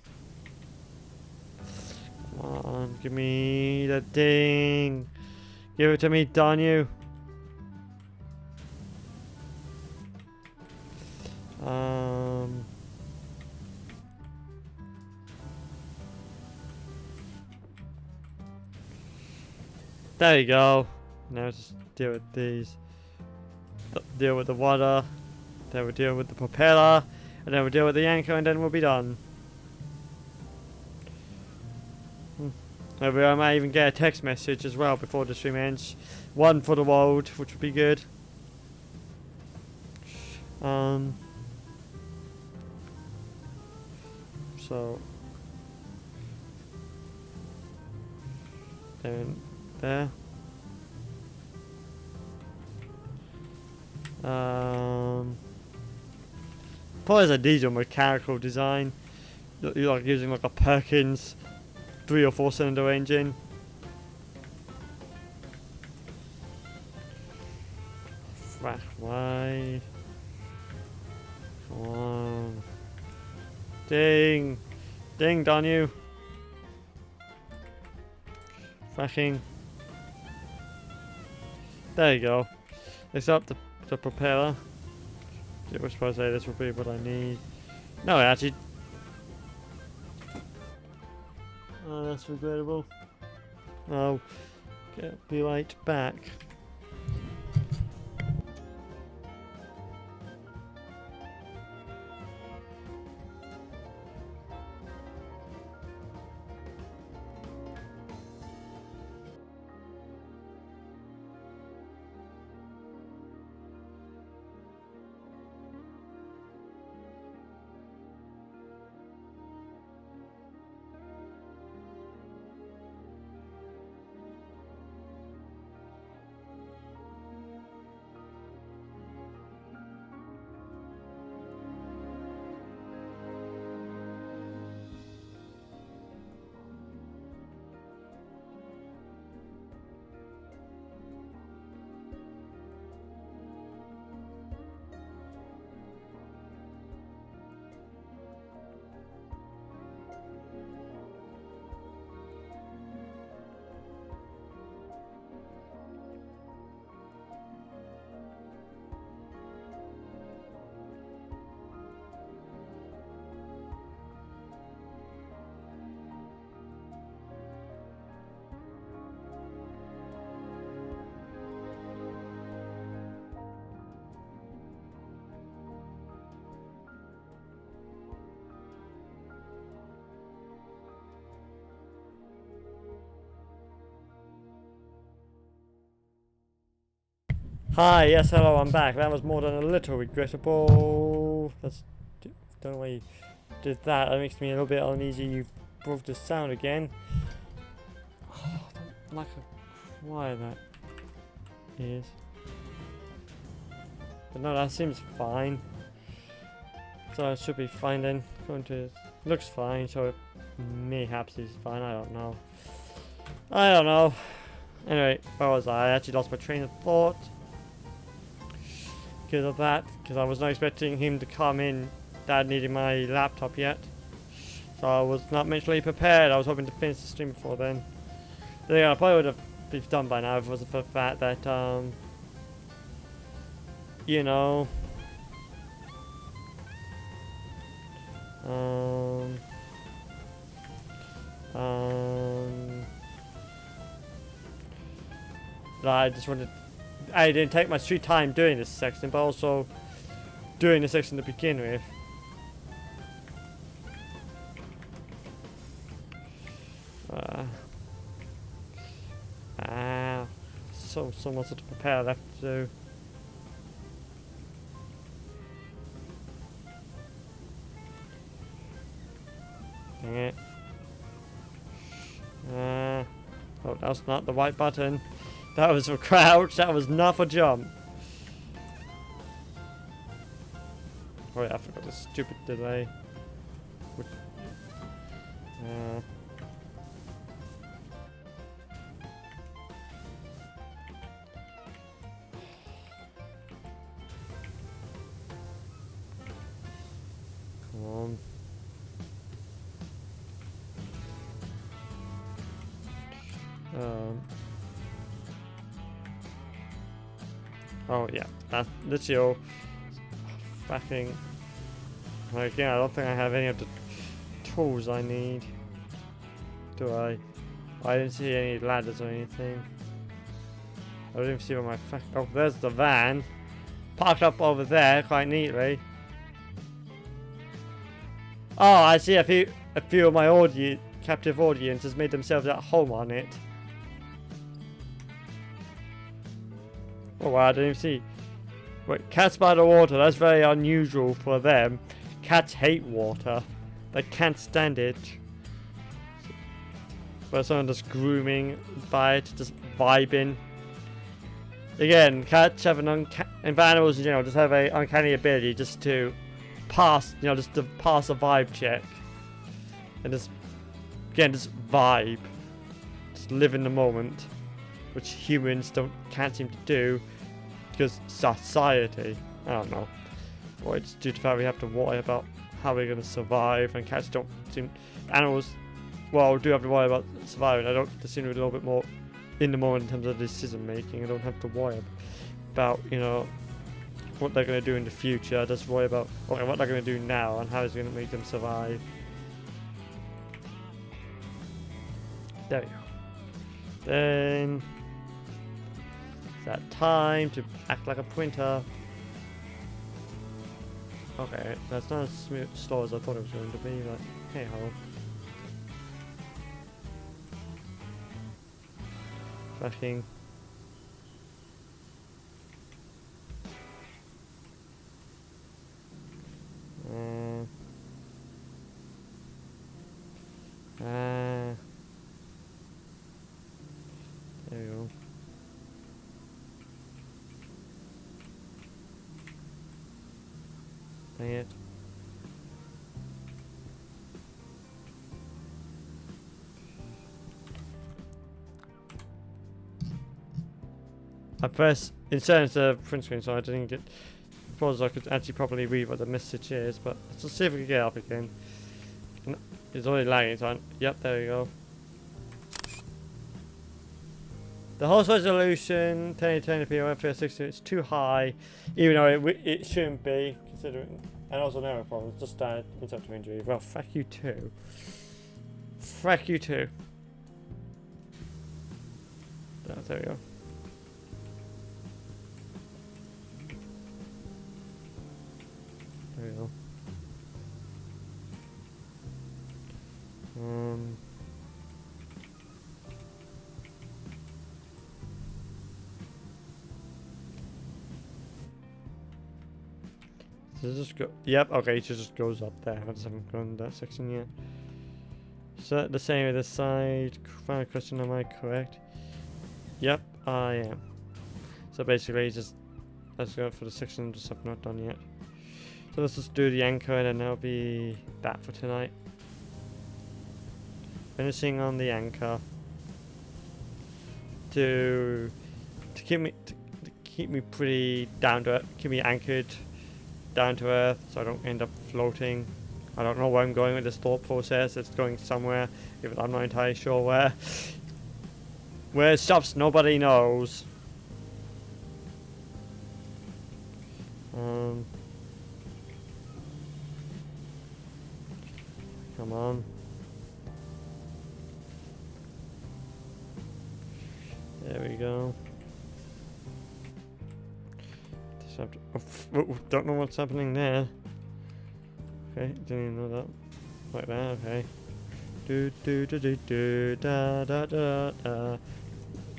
Come on, give me that ding. Give it to me, darn you. There you go. Now just deal with these. Deal with the water. Then we'll deal with the propeller. And then we'll deal with the anchor, and then we'll be done. Maybe I might even get a text message as well before the stream ends. One for the world, which would be good. So then there. Probably as a diesel mechanical design. You're like using like a Perkins 3 or 4 cylinder engine. Frack, why? Come on. Ding! Ding, darn you! Fracking. There you go. Let's up the propeller. I was supposed to say this will be what I need. No, actually. Oh, that's regrettable. Oh, Okay, I'll be right back. Hi, yes, hello, I'm back. That was more than a little regrettable. Don't know why you did that. That makes me a little bit uneasy. You broke the sound again. Oh, I don't like why that is. But no, that seems fine. So it should be fine then. Looks fine, so it mayhaps is fine. I don't know. Anyway, where was I? I actually lost my train of thought. Because of that, because I was not expecting him to come in. Dad needed my laptop yet, so I was not mentally prepared. I was hoping to finish the stream before then. But yeah, I probably would have been done by now if it wasn't for the fact that you know, that I didn't take much free time doing this section, but also doing the section to begin with. So much to prepare left to do. Dang it. Oh, that's not the right button. That was for crouch, that was not for jump. Oh yeah, I forgot the stupid delay. Come on. Oh yeah, that's literally fucking. Again, I don't think I have any of the tools I need. Do I? I didn't see any ladders or anything. I didn't see where my oh, there's the van. Parked up over there quite neatly. Oh, I see a few of my captive audience has made themselves at home on it. Oh wow, I didn't even see. Wait, cats by the water, that's very unusual for them. Cats hate water. They can't stand it. But someone just grooming by it, just vibing. Again, cats have and animals in general just have a uncanny ability just to pass, just to pass a vibe check. And just, again, just vibe. Just live in the moment. Which humans can't seem to do. Because society, I don't know. Or it's due to the fact we have to worry about how we're going to survive, and cats don't seem. Animals, well, do have to worry about surviving. They seem to be a little bit more in the moment in terms of decision making. I don't have to worry about, what they're going to do in the future. I just worry about what they're going to do now and how it's going to make them survive. There we go. Then It's that time to act like a printer. Okay, that's not as slow as I thought it was going to be, but hey ho. Flashing. There we go. Dang it. I pressed insert the print screen so I didn't get. Suppose I could actually properly read what the message is, but let's see if we can get up again. It's already lagging, so yep, there we go. The host resolution 1080p or F360 it's too high, even though it shouldn't be considering. And also no problems, just insult to injury. Well, fuck you too. Fuck you too. Oh, there we go. There we go. Does it just go? Yep, okay, it just goes up there. I just haven't gone that section yet. So the same with this side. Final question, am I correct? Yep, I am. So basically, just let's go for the section just I've not done yet. So let's just do the anchor and then that'll be that for tonight. Finishing on the anchor to keep me pretty down to earth, keep me anchored down to earth, so I don't end up floating. I don't know where I'm going with this thought process. It's going somewhere, even though I'm not entirely sure where. Where it stops, nobody knows. Come on. There we go. Don't know what's happening there. Okay, didn't even know that. Like that, okay. Do do do do do da da da da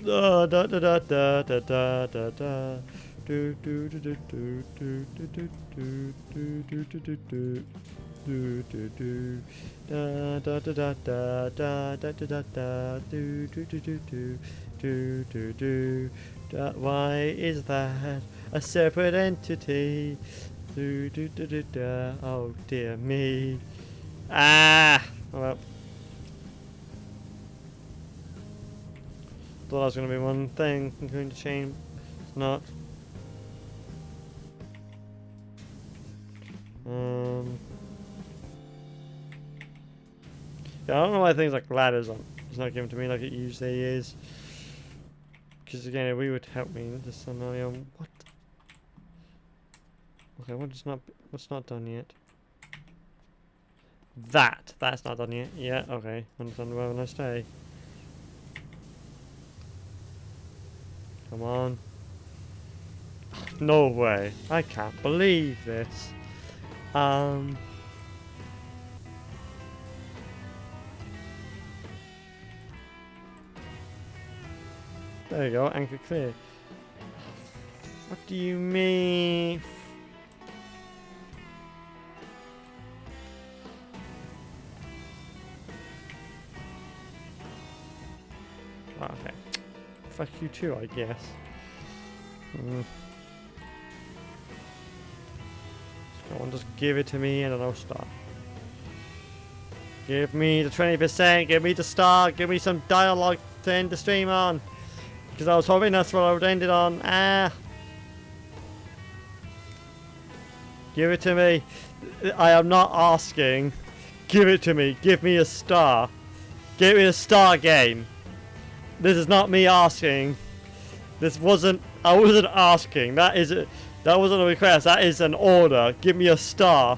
da da da da da da da da do do do do do do do do do do do do do do do da da da da da da da da da do do do do do do do do. Why is that a separate entity? Do do do do da. Oh dear me. Ah. Well. Thought I was going to be one thing. I'm going to change. It's not. Yeah, I don't know why things like ladders it's not given to me like it usually is. Because again, it would help me in this scenario. What? Okay, what's not done yet? That's not done yet. Yeah, okay. Understand where I stay. Come on. No way. I can't believe this. There you go, anchor clear. What do you mean? Oh, okay. Fuck you too, I guess. Come on, just give it to me and then I'll start. Give me the 20%, give me the start, give me some dialogue to end the stream on. Because I was hoping that's what I would end it on. Ah. Give it to me. I am not asking. Give it to me. Give me a star. Give me a star game. This is not me asking. I wasn't asking. That wasn't a request. That is an order. Give me a star.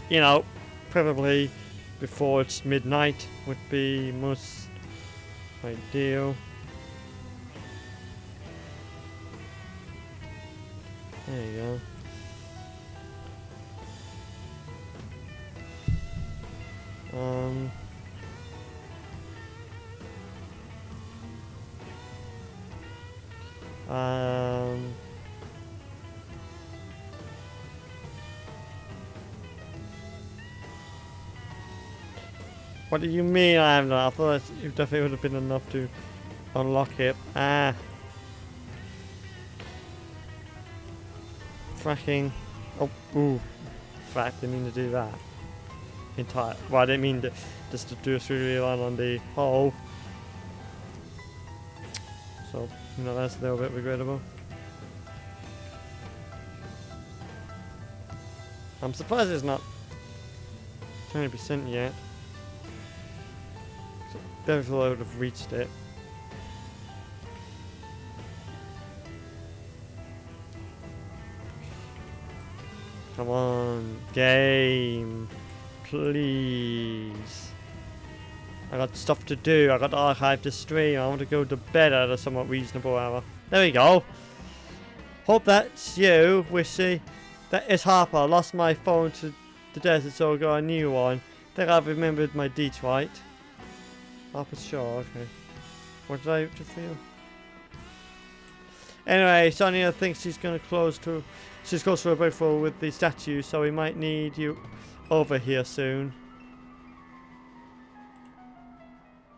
You know, preferably before it's midnight would be most ideal. There you go. What do you mean I have not? I thought it definitely would have been enough to unlock it. Ah. Fracking. Oh, ooh. Frack, didn't mean to do that. Well, I didn't mean to just to do a 3D line on the hole. So, you know, that's a little bit regrettable. I'm surprised it's not 20% yet. So, definitely I would have reached it. Come on, game. Please. I got stuff to do. I got to archive the stream. I want to go to bed at a somewhat reasonable hour. There we go. Hope that's you, Wishy. That is Harper. I lost my phone to the desert, so I got a new one. Think I've remembered my Detroit. Harper's Shaw, okay. What did I just feel? Anyway, Sonia thinks she's going to close to... She's close to a breakthrough with the statue, so we might need you over here soon.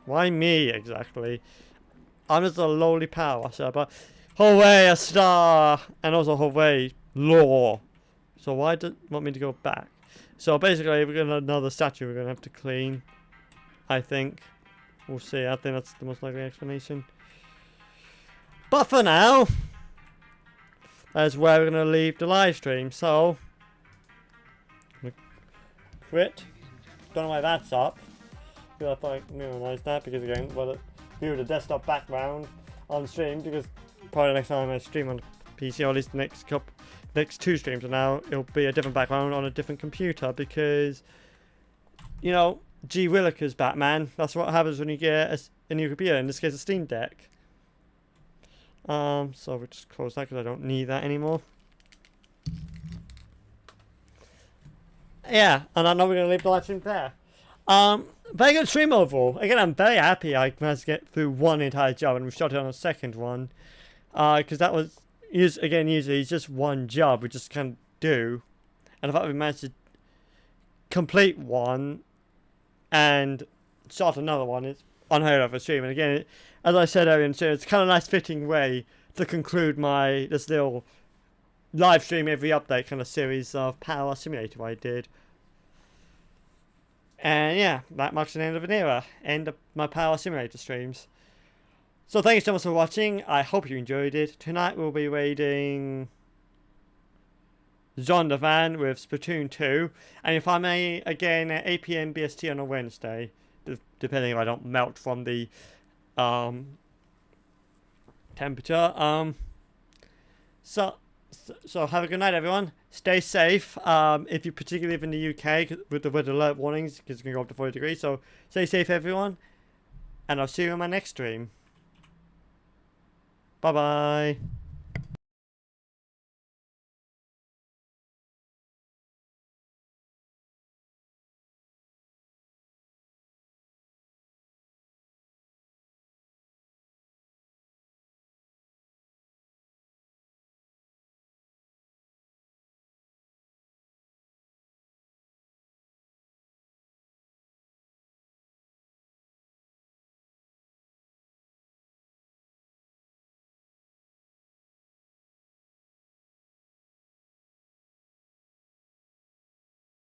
Why me, exactly? I'm just a lowly power washer, but... Hooray, a star! And also, hooray, law. So why do you want me to go back? So basically, we're going to another statue we're going to have to clean. I think. We'll see. I think that's the most likely explanation. But for now... That's where we're going to leave the live stream. So... Quit. Don't know why that's up. Because I thought I minimized that because again, well, view the desktop background on stream because probably next time I stream on PC, or at least the next two streams, and now it'll be a different background on a different computer because, you know, G Willikers Batman. That's what happens when you get a new computer. In this case, a Steam Deck. So we'll just close that because I don't need that anymore. Yeah, and I know we're going to leave the live stream there. Very good stream overall. Again, I'm very happy I managed to get through one entire job and we shot it on a second one. Because that was, usually it's just one job we just can't do. And the fact we managed to complete one and start another one is unheard of a stream. And again, as I said earlier in the stream, it's kind of a nice fitting way to conclude this little live stream every update kind of series of Power Simulator I did. And yeah, that marks the end of an era. End of my Power Simulator streams. So thank you so much for watching. I hope you enjoyed it. Tonight we'll be raiding Zondervan with Splatoon 2. And if I may, again at 8 PM BST on a Wednesday. Depending if I don't melt from the temperature. So have a good night, everyone. Stay safe. If you particularly live in the UK with the red alert warnings, because it's going to go up to 40 degrees. So stay safe, everyone. And I'll see you in my next stream. Bye-bye.